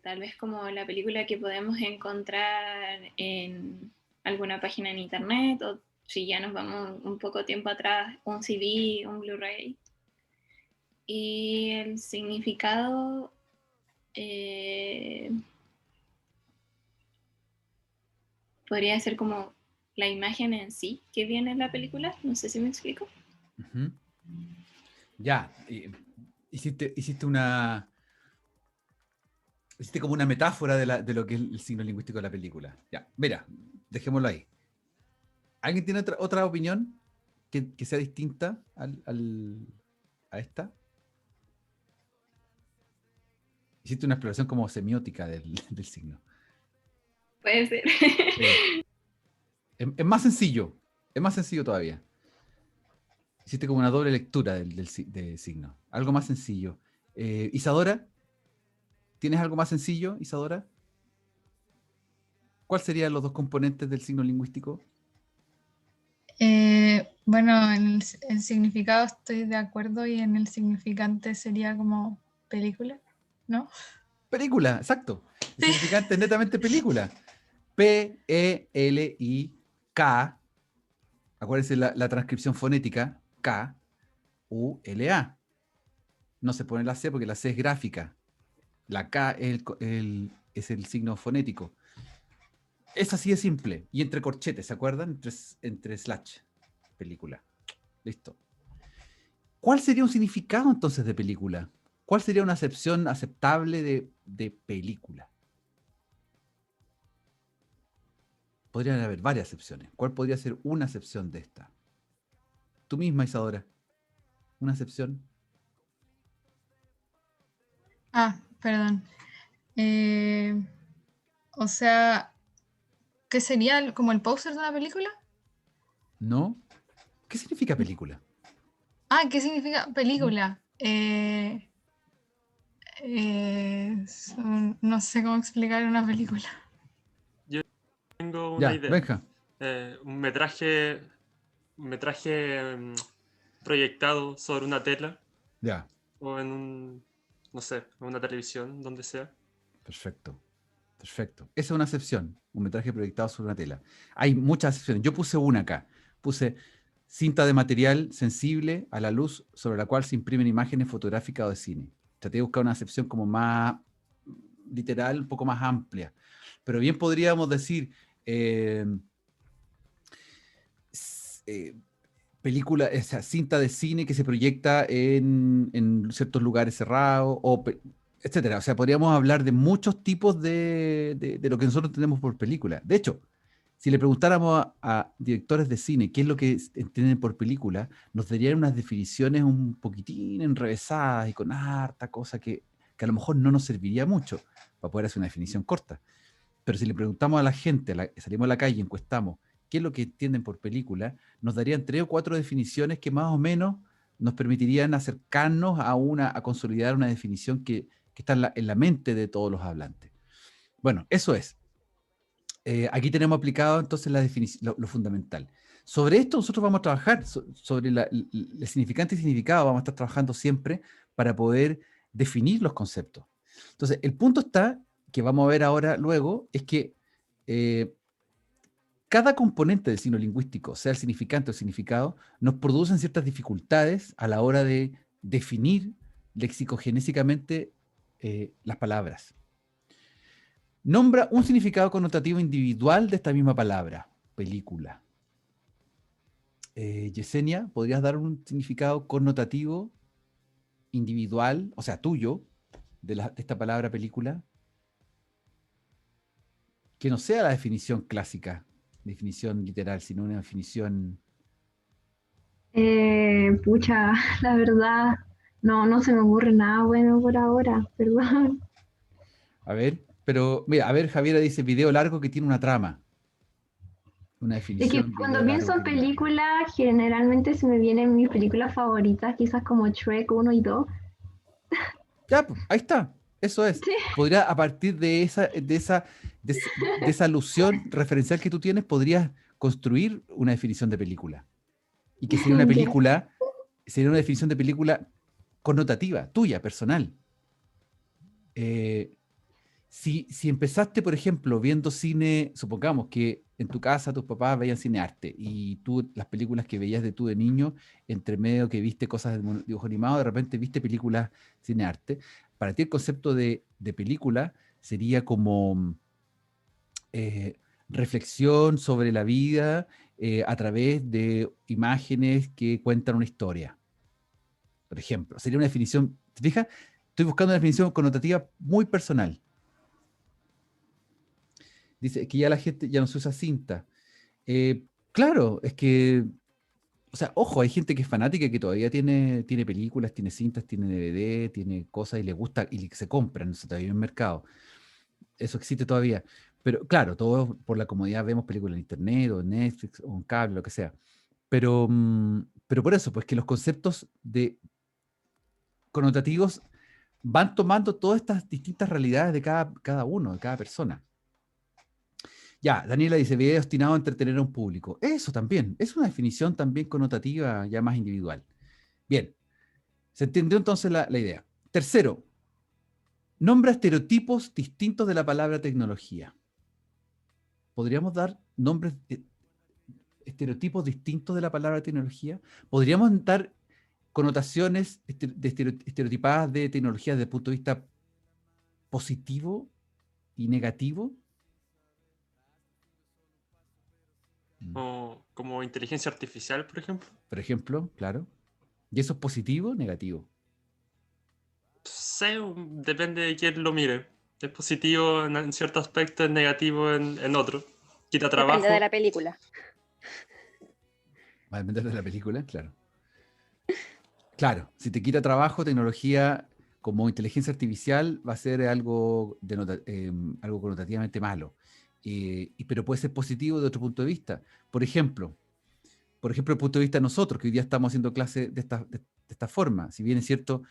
tal vez como la película que podemos encontrar en alguna página en internet, o si ya nos vamos un poco tiempo atrás, un CD, un Blu-ray. Y el significado podría ser como la imagen en sí que viene en la película. No sé si me explico. Uh-huh. Ya, hiciste como una metáfora de lo que es el signo lingüístico de la película. Ya, mira, dejémoslo ahí. ¿Alguien tiene otra opinión que sea distinta a esta? Hiciste una exploración como semiótica del signo. Puede ser. Es más sencillo todavía. Hiciste como una doble lectura del signo. Algo más sencillo. Isadora, ¿tienes algo más sencillo, Isadora? ¿Cuáles serían los dos componentes del signo lingüístico? Bueno, en el significado estoy de acuerdo y en el significante sería como película, ¿no? Película, exacto. El significante es netamente película. P-E-L-I-K. Acuérdense la transcripción fonética. K-U-L-A. No se pone la C porque la C es gráfica. La K es el signo fonético. Es así de simple. Y entre corchetes, ¿se acuerdan? Entre slash. Película. Listo. ¿Cuál sería un significado entonces de película? ¿Cuál sería una acepción aceptable de película? Podrían haber varias acepciones. ¿Cuál podría ser una acepción de esta? Tú misma, Isadora. ¿Una acepción? Perdón. O sea, ¿qué sería como el póster de una película? ¿No? ¿Qué significa película? ¿Qué significa película? No sé cómo explicar una película. Yo tengo una idea. Benja. Un metraje proyectado sobre una tela. Ya. O en una televisión, donde sea. Perfecto. Esa es una acepción, un metraje proyectado sobre una tela. Hay muchas acepciones. Yo puse una acá. Puse cinta de material sensible a la luz sobre la cual se imprimen imágenes fotográficas o de cine. Traté de buscar una acepción como más literal, un poco más amplia. Pero bien podríamos decir película, esa cinta de cine que se proyecta en ciertos lugares cerrados, o etcétera. O sea, podríamos hablar de muchos tipos de lo que nosotros entendemos por película. De hecho, si le preguntáramos a directores de cine qué es lo que entienden por película, nos darían unas definiciones un poquitín enrevesadas y con harta cosa que a lo mejor no nos serviría mucho para poder hacer una definición corta. Pero si le preguntamos a la gente, salimos a la calle y encuestamos qué es lo que entienden por película, nos darían 3 o 4 definiciones que más o menos nos permitirían acercarnos a consolidar una definición que está en la mente de todos los hablantes. Bueno, eso es. Aquí tenemos aplicado entonces lo fundamental. Sobre esto nosotros vamos a trabajar, sobre el significante y significado, vamos a estar trabajando siempre para poder definir los conceptos. Entonces, el punto está, que vamos a ver ahora luego, es que cada componente del signo lingüístico, sea el significante o el significado, nos producen ciertas dificultades a la hora de definir lexicogenésicamente las palabras. Nombra un significado connotativo individual de esta misma palabra, película. Yesenia, ¿podrías dar un significado connotativo individual, o sea, tuyo, de esta palabra película? Que no sea la definición clásica, definición literal, sino una definición... Pucha, la verdad, no se me ocurre nada bueno por ahora, perdón. A ver, pero mira, a ver, Javiera dice video largo que tiene una trama. Una Es que definición. cuando video pienso en largo que tiene una trama. películas, generalmente se me vienen mis películas favoritas, quizás como Shrek 1 y 2. Ya, pues, ahí está. Eso es. Sí. Podría, a partir de esa alusión referencial que tú tienes, podrías construir una definición de película. Y que sería una Ya. película, sería una definición de película connotativa, tuya, personal. Si empezaste, por ejemplo, viendo cine, supongamos que en tu casa tus papás veían cine arte y tú, las películas que veías tú de niño, entre medio que viste cosas de dibujo animado, de repente viste películas cine arte. Para ti el concepto de película sería como reflexión sobre la vida a través de imágenes que cuentan una historia. Por ejemplo, sería una definición, ¿te fijas? Estoy buscando una definición connotativa muy personal. Dice que ya la gente ya no se usa cinta. Claro, es que, o sea, ojo, hay gente que es fanática que todavía tiene películas, tiene cintas, tiene DVD, tiene cosas y le gusta y se compran, eso todavía en el mercado. Eso existe todavía. Pero claro, todos por la comodidad vemos películas en internet o en Netflix o en cable, lo que sea. Pero por eso, pues que los conceptos connotativos van tomando todas estas distintas realidades de cada uno, de cada persona. Ya, Daniela dice, video destinado a entretener a un público. Eso también, es una definición también connotativa, ya más individual. Bien, se entendió entonces la idea. Tercero, nombra estereotipos distintos de la palabra tecnología. ¿Podríamos dar nombres estereotipos distintos de la palabra tecnología? ¿Podríamos dar connotaciones estereotipadas de tecnología desde el punto de vista positivo y negativo? Como inteligencia artificial, por ejemplo. Por ejemplo, claro. ¿Y eso es positivo o negativo? Sí, depende de quién lo mire. Es positivo en cierto aspecto, es negativo en otro. Quita trabajo. Depende de la película. Va a depender de la película, claro. Claro, si te quita trabajo, tecnología como inteligencia artificial va a ser algo connotativamente malo. Pero puede ser positivo de otro punto de vista. Por ejemplo, el punto de vista de nosotros, que hoy día estamos haciendo clases de esta forma. Si bien es cierto,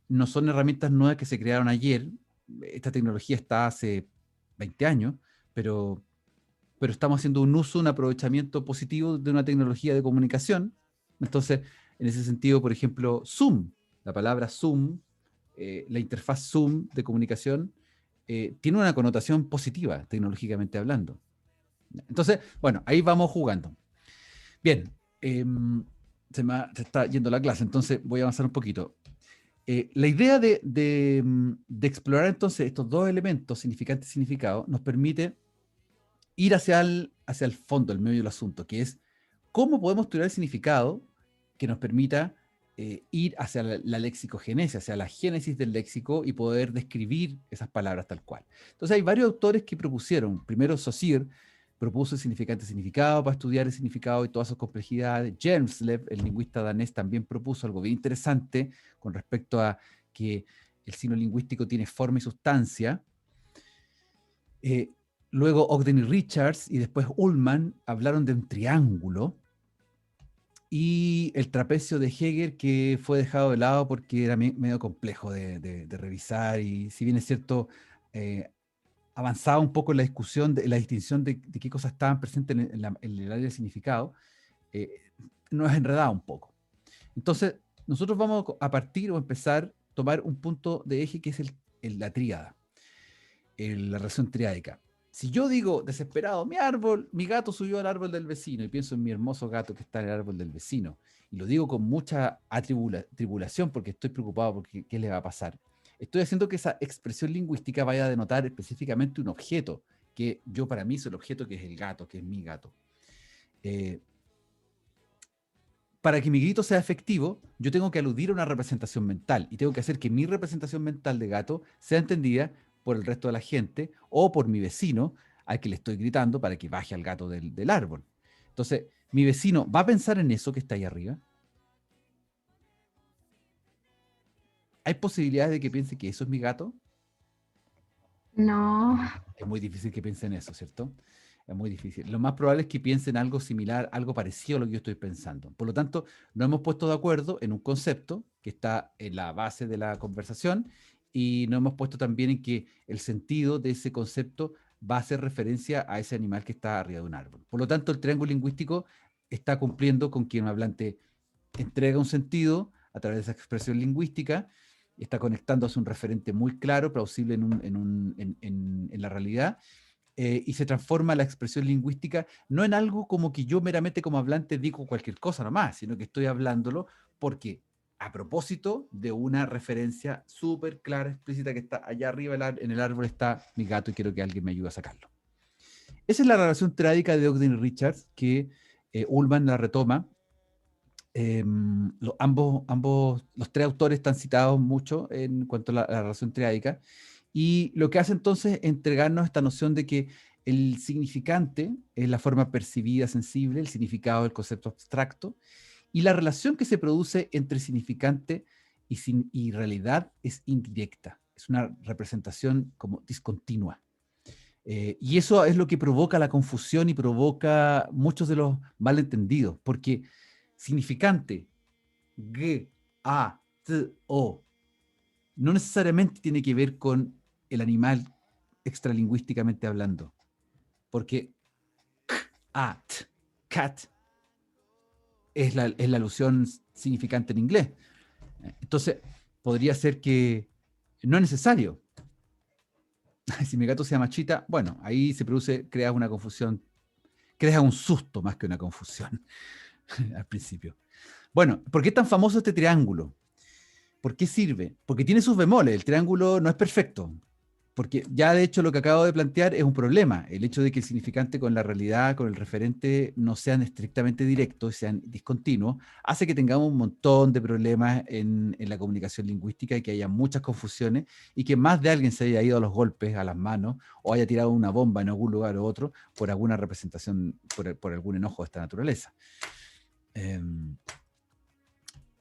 no son herramientas nuevas que se crearon ayer. Esta tecnología está hace 20 años, pero estamos haciendo un aprovechamiento positivo de una tecnología de comunicación. Entonces, en ese sentido, por ejemplo, Zoom, la palabra Zoom, la interfaz Zoom de comunicación, tiene una connotación positiva, tecnológicamente hablando. Entonces, bueno, ahí vamos jugando. Bien, se está yendo la clase, entonces voy a avanzar un poquito. La idea de explorar entonces estos dos elementos, significante y significado, nos permite ir hacia el fondo, el medio del asunto, que es cómo podemos estudiar el significado que nos permita ir hacia la lexicogenesia, hacia la génesis del léxico y poder describir esas palabras tal cual. Entonces hay varios autores que propusieron. Primero Saussure propuso el significante-significado para estudiar el significado y todas sus complejidades. Hjelmslev, el lingüista danés, también propuso algo bien interesante con respecto a que el signo lingüístico tiene forma y sustancia. Luego Ogden y Richards y después Ullmann hablaron de un triángulo, y el trapecio de Hegel, que fue dejado de lado porque era medio complejo de revisar, y si bien es cierto, avanzaba un poco en la discusión de la distinción de qué cosas estaban presentes en el área del significado, nos enredaba un poco. Entonces, nosotros vamos a partir o empezar a tomar un punto de eje que es la tríada, la relación triádica. Si yo digo desesperado, mi gato subió al árbol del vecino, y pienso en mi hermoso gato que está en el árbol del vecino, y lo digo con mucha tribulación porque estoy preocupado porque qué le va a pasar, estoy haciendo que esa expresión lingüística vaya a denotar específicamente un objeto, que yo para mí es el objeto, que es el gato, que es mi gato. Para que mi grito sea efectivo, yo tengo que aludir a una representación mental, y tengo que hacer que mi representación mental de gato sea entendida por el resto de la gente o por mi vecino al que le estoy gritando para que baje al gato del árbol. Entonces, mi vecino va a pensar en eso que está ahí arriba. ¿Hay posibilidades de que piense que eso es mi gato? No, Es muy difícil que piense en eso, ¿cierto? Es muy difícil. Lo más probable es que piensen algo similar, algo parecido a lo que yo estoy pensando. Por lo tanto, nos hemos puesto de acuerdo en un concepto que está en la base de la conversación, y nos hemos puesto también en que el sentido de ese concepto va a hacer referencia a ese animal que está arriba de un árbol. Por lo tanto, el triángulo lingüístico está cumpliendo con que un hablante entrega un sentido a través de esa expresión lingüística, y está conectándose a un referente muy claro, plausible en la realidad, y se transforma la expresión lingüística no en algo como que yo meramente como hablante digo cualquier cosa nomás, sino que estoy hablándolo porque a propósito de una referencia súper clara, explícita, que está allá arriba en el árbol está mi gato y quiero que alguien me ayude a sacarlo. Esa es la relación trádica de Ogden y Richards, que Ullmann la retoma. Los tres autores están citados mucho en cuanto a la relación triádica, y lo que hace entonces es entregarnos esta noción de que el significante es la forma percibida, sensible, el significado del concepto abstracto, y la relación que se produce entre significante y realidad es indirecta, es una representación como discontinua. Y eso es lo que provoca la confusión y provoca muchos de los malentendidos, porque significante, g, a, t, o, no necesariamente tiene que ver con el animal extralingüísticamente hablando, porque k, a, t, cat, es la alusión significante en inglés. Entonces, podría ser que no es necesario. Si mi gato se llama Chita, bueno, ahí se produce, crea una confusión, crea un susto más que una confusión al principio. Bueno, ¿por qué es tan famoso este triángulo? ¿Por qué sirve? Porque tiene sus bemoles, el triángulo no es perfecto. Porque ya de hecho lo que acabo de plantear es un problema. El hecho de que el significante con la realidad, con el referente, no sean estrictamente directos, sean discontinuos, hace que tengamos un montón de problemas en la comunicación lingüística, y que haya muchas confusiones, y que más de alguien se haya ido a los golpes, a las manos, o haya tirado una bomba en algún lugar u otro por alguna representación, por algún enojo de esta naturaleza.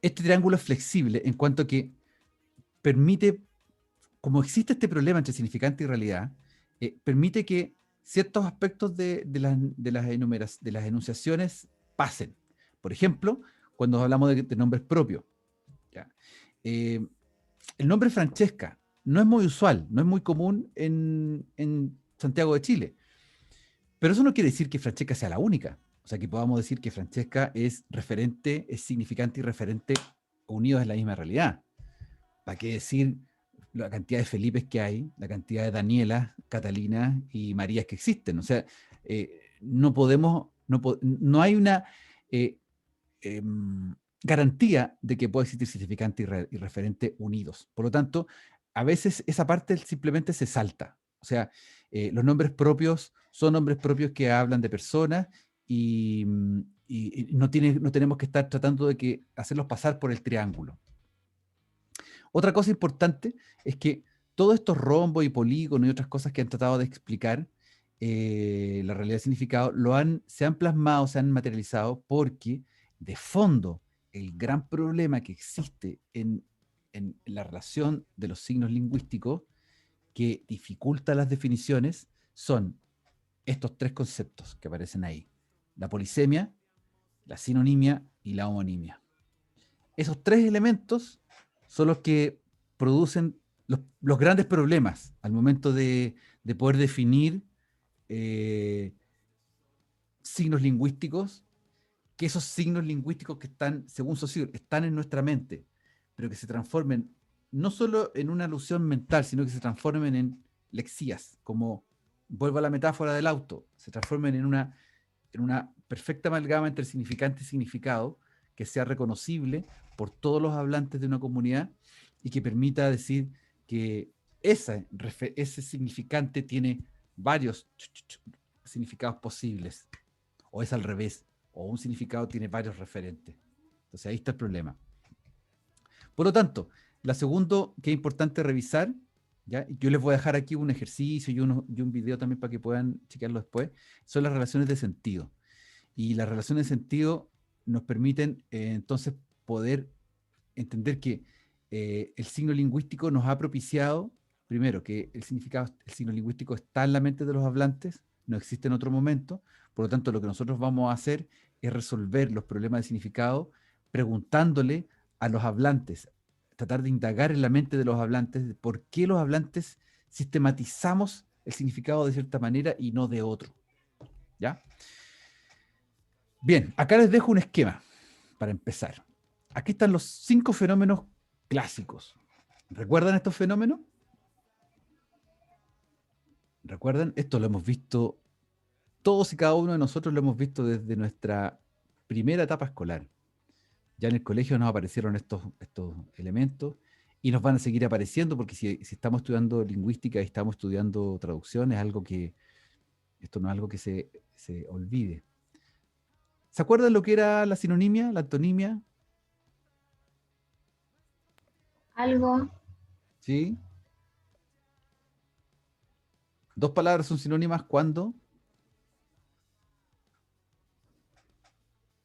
Este triángulo es flexible en cuanto que permite, como existe este problema entre significante y realidad, permite que ciertos aspectos de las enunciaciones pasen. Por ejemplo, cuando hablamos de nombres propios. ¿Ya? El nombre Francesca no es muy usual, no es muy común en Santiago de Chile. Pero eso no quiere decir que Francesca sea la única. O sea, que podamos decir que Francesca es referente, es significante y referente unidos en la misma realidad. ¿Para qué decir la cantidad de Felipes que hay, la cantidad de Danielas, Catalinas y Marías que existen? O sea, no hay una garantía de que pueda existir significante y referente unidos. Por lo tanto, a veces esa parte simplemente se salta. O sea, los nombres propios son nombres propios que hablan de personas, y y no tenemos que estar tratando de hacerlos pasar por el triángulo. Otra cosa importante es que todos estos rombos y polígonos y otras cosas que han tratado de explicar la realidad del significado se han plasmado, se han materializado porque de fondo el gran problema que existe en la relación de los signos lingüísticos que dificulta las definiciones son estos tres conceptos que aparecen ahí: la polisemia, la sinonimia y la homonimia. Esos tres elementos son los que producen los grandes problemas al momento de poder definir signos lingüísticos, que esos signos lingüísticos que están, según Saussure, están en nuestra mente, pero que se transformen no solo en una alusión mental, sino que se transformen en lexías, como, vuelvo a la metáfora del auto, se transformen en una perfecta amalgama entre significante y significado, que sea reconocible por todos los hablantes de una comunidad y que permita decir que ese significante tiene varios significados posibles, o es al revés, o un significado tiene varios referentes. Entonces ahí está el problema. Por lo tanto, la segunda que es importante revisar, ¿ya? Yo les voy a dejar aquí un ejercicio y un video también para que puedan chequearlo después, son las relaciones de sentido. Y las relaciones de sentido nos permiten entonces poder entender que el signo lingüístico nos ha propiciado, primero, que el signo lingüístico está en la mente de los hablantes, no existe en otro momento. Por lo tanto, lo que nosotros vamos a hacer es resolver los problemas de significado preguntándole a los hablantes, tratar de indagar en la mente de los hablantes de por qué los hablantes sistematizamos el significado de cierta manera y no de otro. ¿Ya? Bien, acá les dejo un esquema para empezar. Aquí están los 5 fenómenos clásicos. ¿Recuerdan estos fenómenos? ¿Recuerdan? Esto lo hemos visto, todos y cada uno de nosotros lo hemos visto desde nuestra primera etapa escolar. Ya en el colegio nos aparecieron estos elementos y nos van a seguir apareciendo porque si estamos estudiando lingüística y estamos estudiando traducción, esto no es algo que se olvide. ¿Se acuerdan lo que era la sinonimia, la antonimia? Algo. ¿Sí? 2 palabras son sinónimas cuando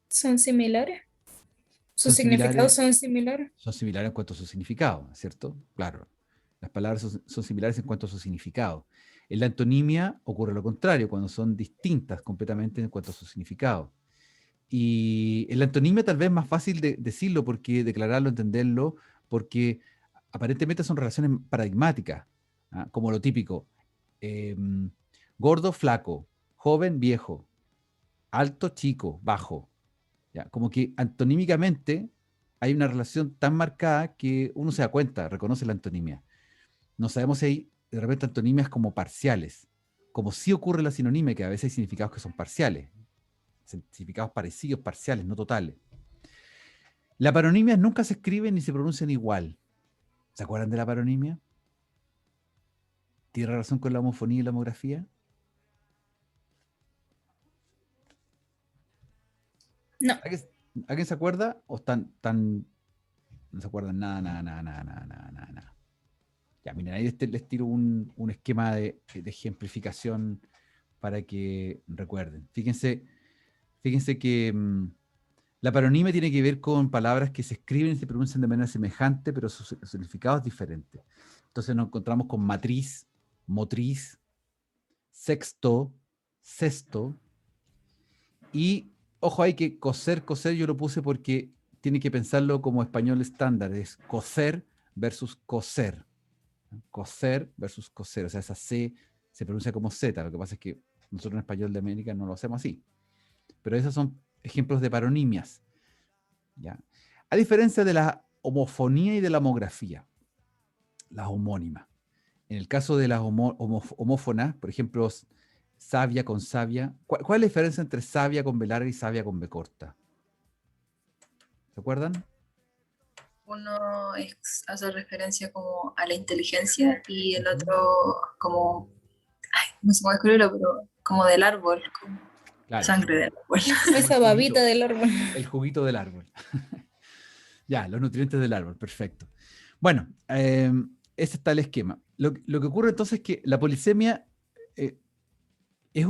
¿Son similares? ¿Sus son significados similares, son similares? son similares en cuanto a su significado, ¿cierto? Claro, las palabras son similares en cuanto a su significado. En la antonimia ocurre lo contrario, cuando son distintas completamente en cuanto a su significado. Y en la antonimia tal vez es más fácil de decirlo, porque declararlo, entenderlo, porque aparentemente son relaciones paradigmáticas, ¿ah? Como lo típico, gordo, flaco, joven, viejo, alto, chico, bajo. ¿Ya? Como que antonímicamente hay una relación tan marcada que uno se da cuenta, reconoce la antonimia. No sabemos si hay de repente antonimias como parciales, como sí ocurre en la sinonimia, que a veces hay significados que son parciales, significados parecidos, parciales, no totales. La paronimia nunca se escriben ni se pronuncian igual. ¿Se acuerdan de la paronimia? ¿Tiene relación con la homofonía y la homografía? No. ¿Alguien se acuerda? ¿O no se acuerdan nada? Ya, miren, ahí les tiro un esquema de ejemplificación para que recuerden. Fíjense que la paronimia tiene que ver con palabras que se escriben y se pronuncian de manera semejante, pero su significado es diferente. Entonces nos encontramos con matriz, motriz, sexto, cesto, y ojo, hay que coser yo lo puse porque tiene que pensarlo como español estándar, es coser versus coser. Coser versus coser, o sea, esa C se pronuncia como Z, lo que pasa es que nosotros en español de América no lo hacemos así. Pero esos son ejemplos de paronimias, ¿ya? A diferencia de la homofonía y de la homografía, las homónimas. En el caso de las homófonas, por ejemplo, savia con savia, ¿cuál es la diferencia entre savia con B larga y savia con B corta? ¿Se acuerdan? Uno hace referencia como a la inteligencia y el otro como, ay, no sé cómo escribirlo, pero como del árbol. Claro, Sangre del árbol. Esa babita del árbol. el juguito del árbol. Ya, los nutrientes del árbol, perfecto. Bueno, ese está el esquema. Lo que ocurre entonces es que la polisemia es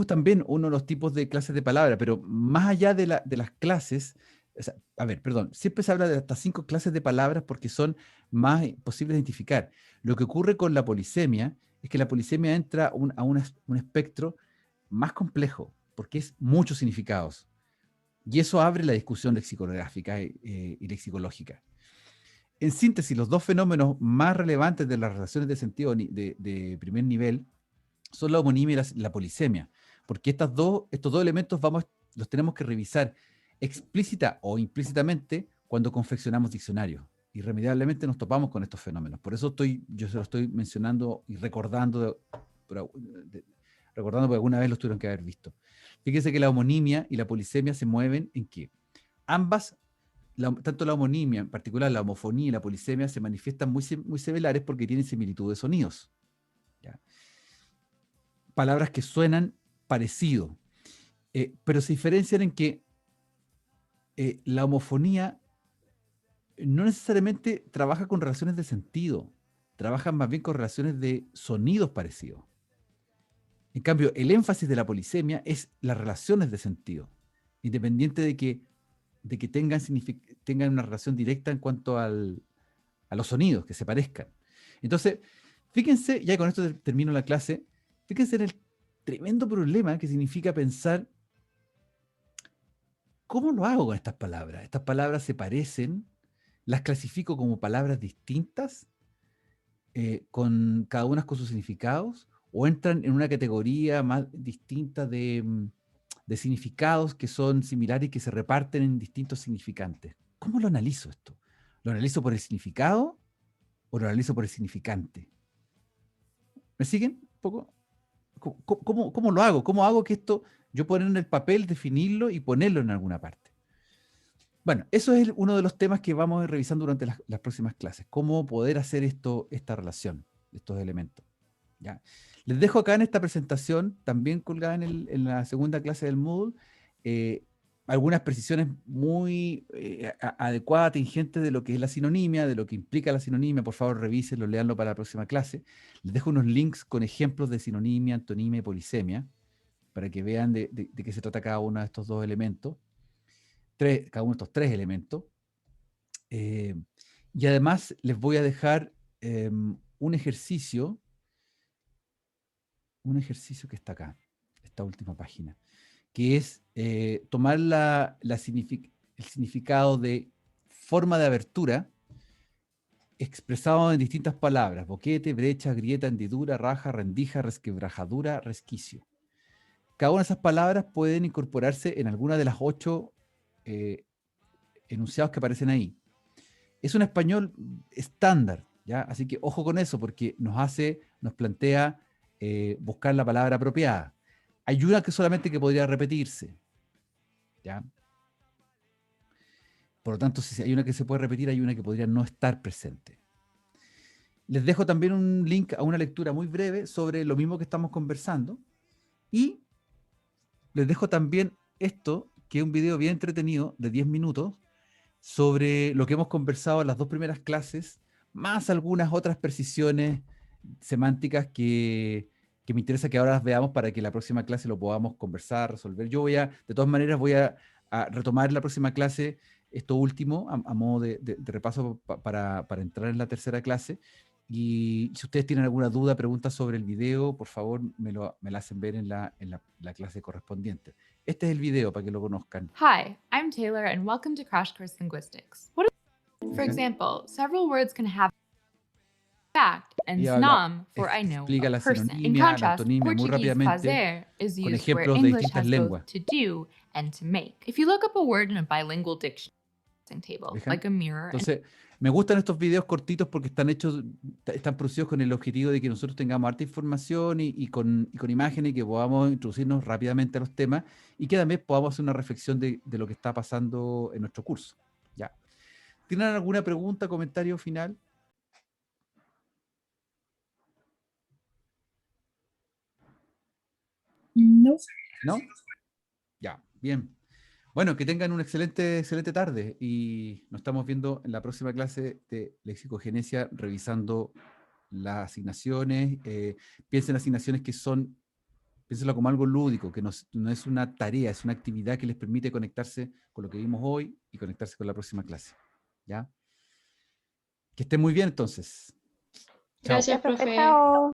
también uno de los tipos de clases de palabra, pero más allá de las clases, o sea, a ver, perdón, siempre se habla de hasta 5 clases de palabras porque son más posibles de identificar. Lo que ocurre con la polisemia es que la polisemia entra a un espectro más complejo, porque es muchos significados. Y eso abre la discusión lexicográfica y lexicológica. En síntesis, los dos fenómenos más relevantes de las relaciones de sentido de primer nivel son la homonimia y la polisemia, porque estos dos elementos los tenemos que revisar explícita o implícitamente cuando confeccionamos diccionarios. Irremediablemente nos topamos con estos fenómenos. Por eso yo se lo estoy mencionando y recordando porque alguna vez los tuvieron que haber visto. Fíjense que la homonimia y la polisemia se mueven en que ambas, tanto la homonimia, en particular la homofonía y la polisemia, se manifiestan muy similares porque tienen similitud de sonidos. ¿Ya? Palabras que suenan parecido, pero se diferencian en que la homofonía no necesariamente trabaja con relaciones de sentido, trabaja más bien con relaciones de sonidos parecidos. En cambio, el énfasis de la polisemia es las relaciones de sentido, independiente de que tengan una relación directa en cuanto a los sonidos, que se parezcan. Entonces, fíjense, ya con esto termino la clase, fíjense en el tremendo problema que significa pensar ¿cómo lo hago con estas palabras? Estas palabras se parecen, las clasifico como palabras distintas, con cada una con sus significados, o entran en una categoría más distinta de significados que son similares y que se reparten en distintos significantes. ¿Cómo lo analizo esto? ¿Lo analizo por el significado o lo analizo por el significante? ¿Me siguen un poco? ¿Cómo lo hago? ¿Cómo hago que esto, yo poner en el papel, definirlo y ponerlo en alguna parte? Bueno, eso es uno de los temas que vamos a ir revisando durante las próximas clases. Cómo poder hacer esta relación, estos elementos. ¿Ya? Les dejo acá en esta presentación, también colgada en la segunda clase del Moodle, algunas precisiones muy adecuadas, tingentes de lo que es la sinonimia, de lo que implica la sinonimia. Por favor, revísenlo, leanlo para la próxima clase. Les dejo unos links con ejemplos de sinonimia, antonimia y polisemia, para que vean de qué se trata cada uno de estos dos elementos, cada uno de estos 3 elementos. Y además les voy a dejar un ejercicio que está acá, esta última página, que es tomar el significado de forma de abertura expresado en distintas palabras: boquete, brecha, grieta, hendidura, raja, rendija, resquebrajadura, resquicio. Cada una de esas palabras pueden incorporarse en alguna de las 8 enunciados que aparecen ahí. Es un español estándar, ¿ya? Así que ojo con eso, porque nos plantea buscar la palabra apropiada. Hay una que solamente que podría repetirse, ¿ya? Por lo tanto, si hay una que se puede repetir, hay una que podría no estar presente. Les dejo también un link a una lectura muy breve sobre lo mismo que estamos conversando. Y les dejo también esto, que es un video bien entretenido de 10 minutos, sobre lo que hemos conversado en las 2 primeras clases, más algunas otras precisiones semánticas que me interesa que ahora las veamos para que la próxima clase lo podamos conversar, resolver. De todas maneras, voy a retomar en la próxima clase esto último, a modo de repaso para entrar en la tercera clase. Y si ustedes tienen alguna duda, pregunta sobre el video, por favor, me la hacen ver en la clase correspondiente. Este es el video para que lo conozcan. Hi, I'm Taylor, and welcome to Crash Course Linguistics. For example, several words can have fact and snom for I know explica a la person. In sinonimia, la contrast, antonimia muy Portuguese rápidamente, fazer is con used where ejemplos de English distintas has lenguas. both to do and to make. If you look up a word in a bilingual dictionary table, ¿Dejan? like a mirror, Entonces, me gustan estos videos cortitos porque están producidos con el objetivo de que nosotros tengamos harta información y con imágenes y que podamos introducirnos rápidamente a los temas y que también podamos hacer una reflexión de lo que está pasando en nuestro curso. ¿Ya? ¿Tienen alguna pregunta, comentario final? No. ¿No? Ya, bien. Bueno, que tengan una excelente tarde y nos estamos viendo en la próxima clase de lexicogenesia revisando las asignaciones. Piensen en asignaciones que son, piénsenlo como algo lúdico, que no es una tarea, es una actividad que les permite conectarse con lo que vimos hoy y conectarse con la próxima clase. ¿Ya? Que estén muy bien entonces. Chao. Gracias, profe. Chao.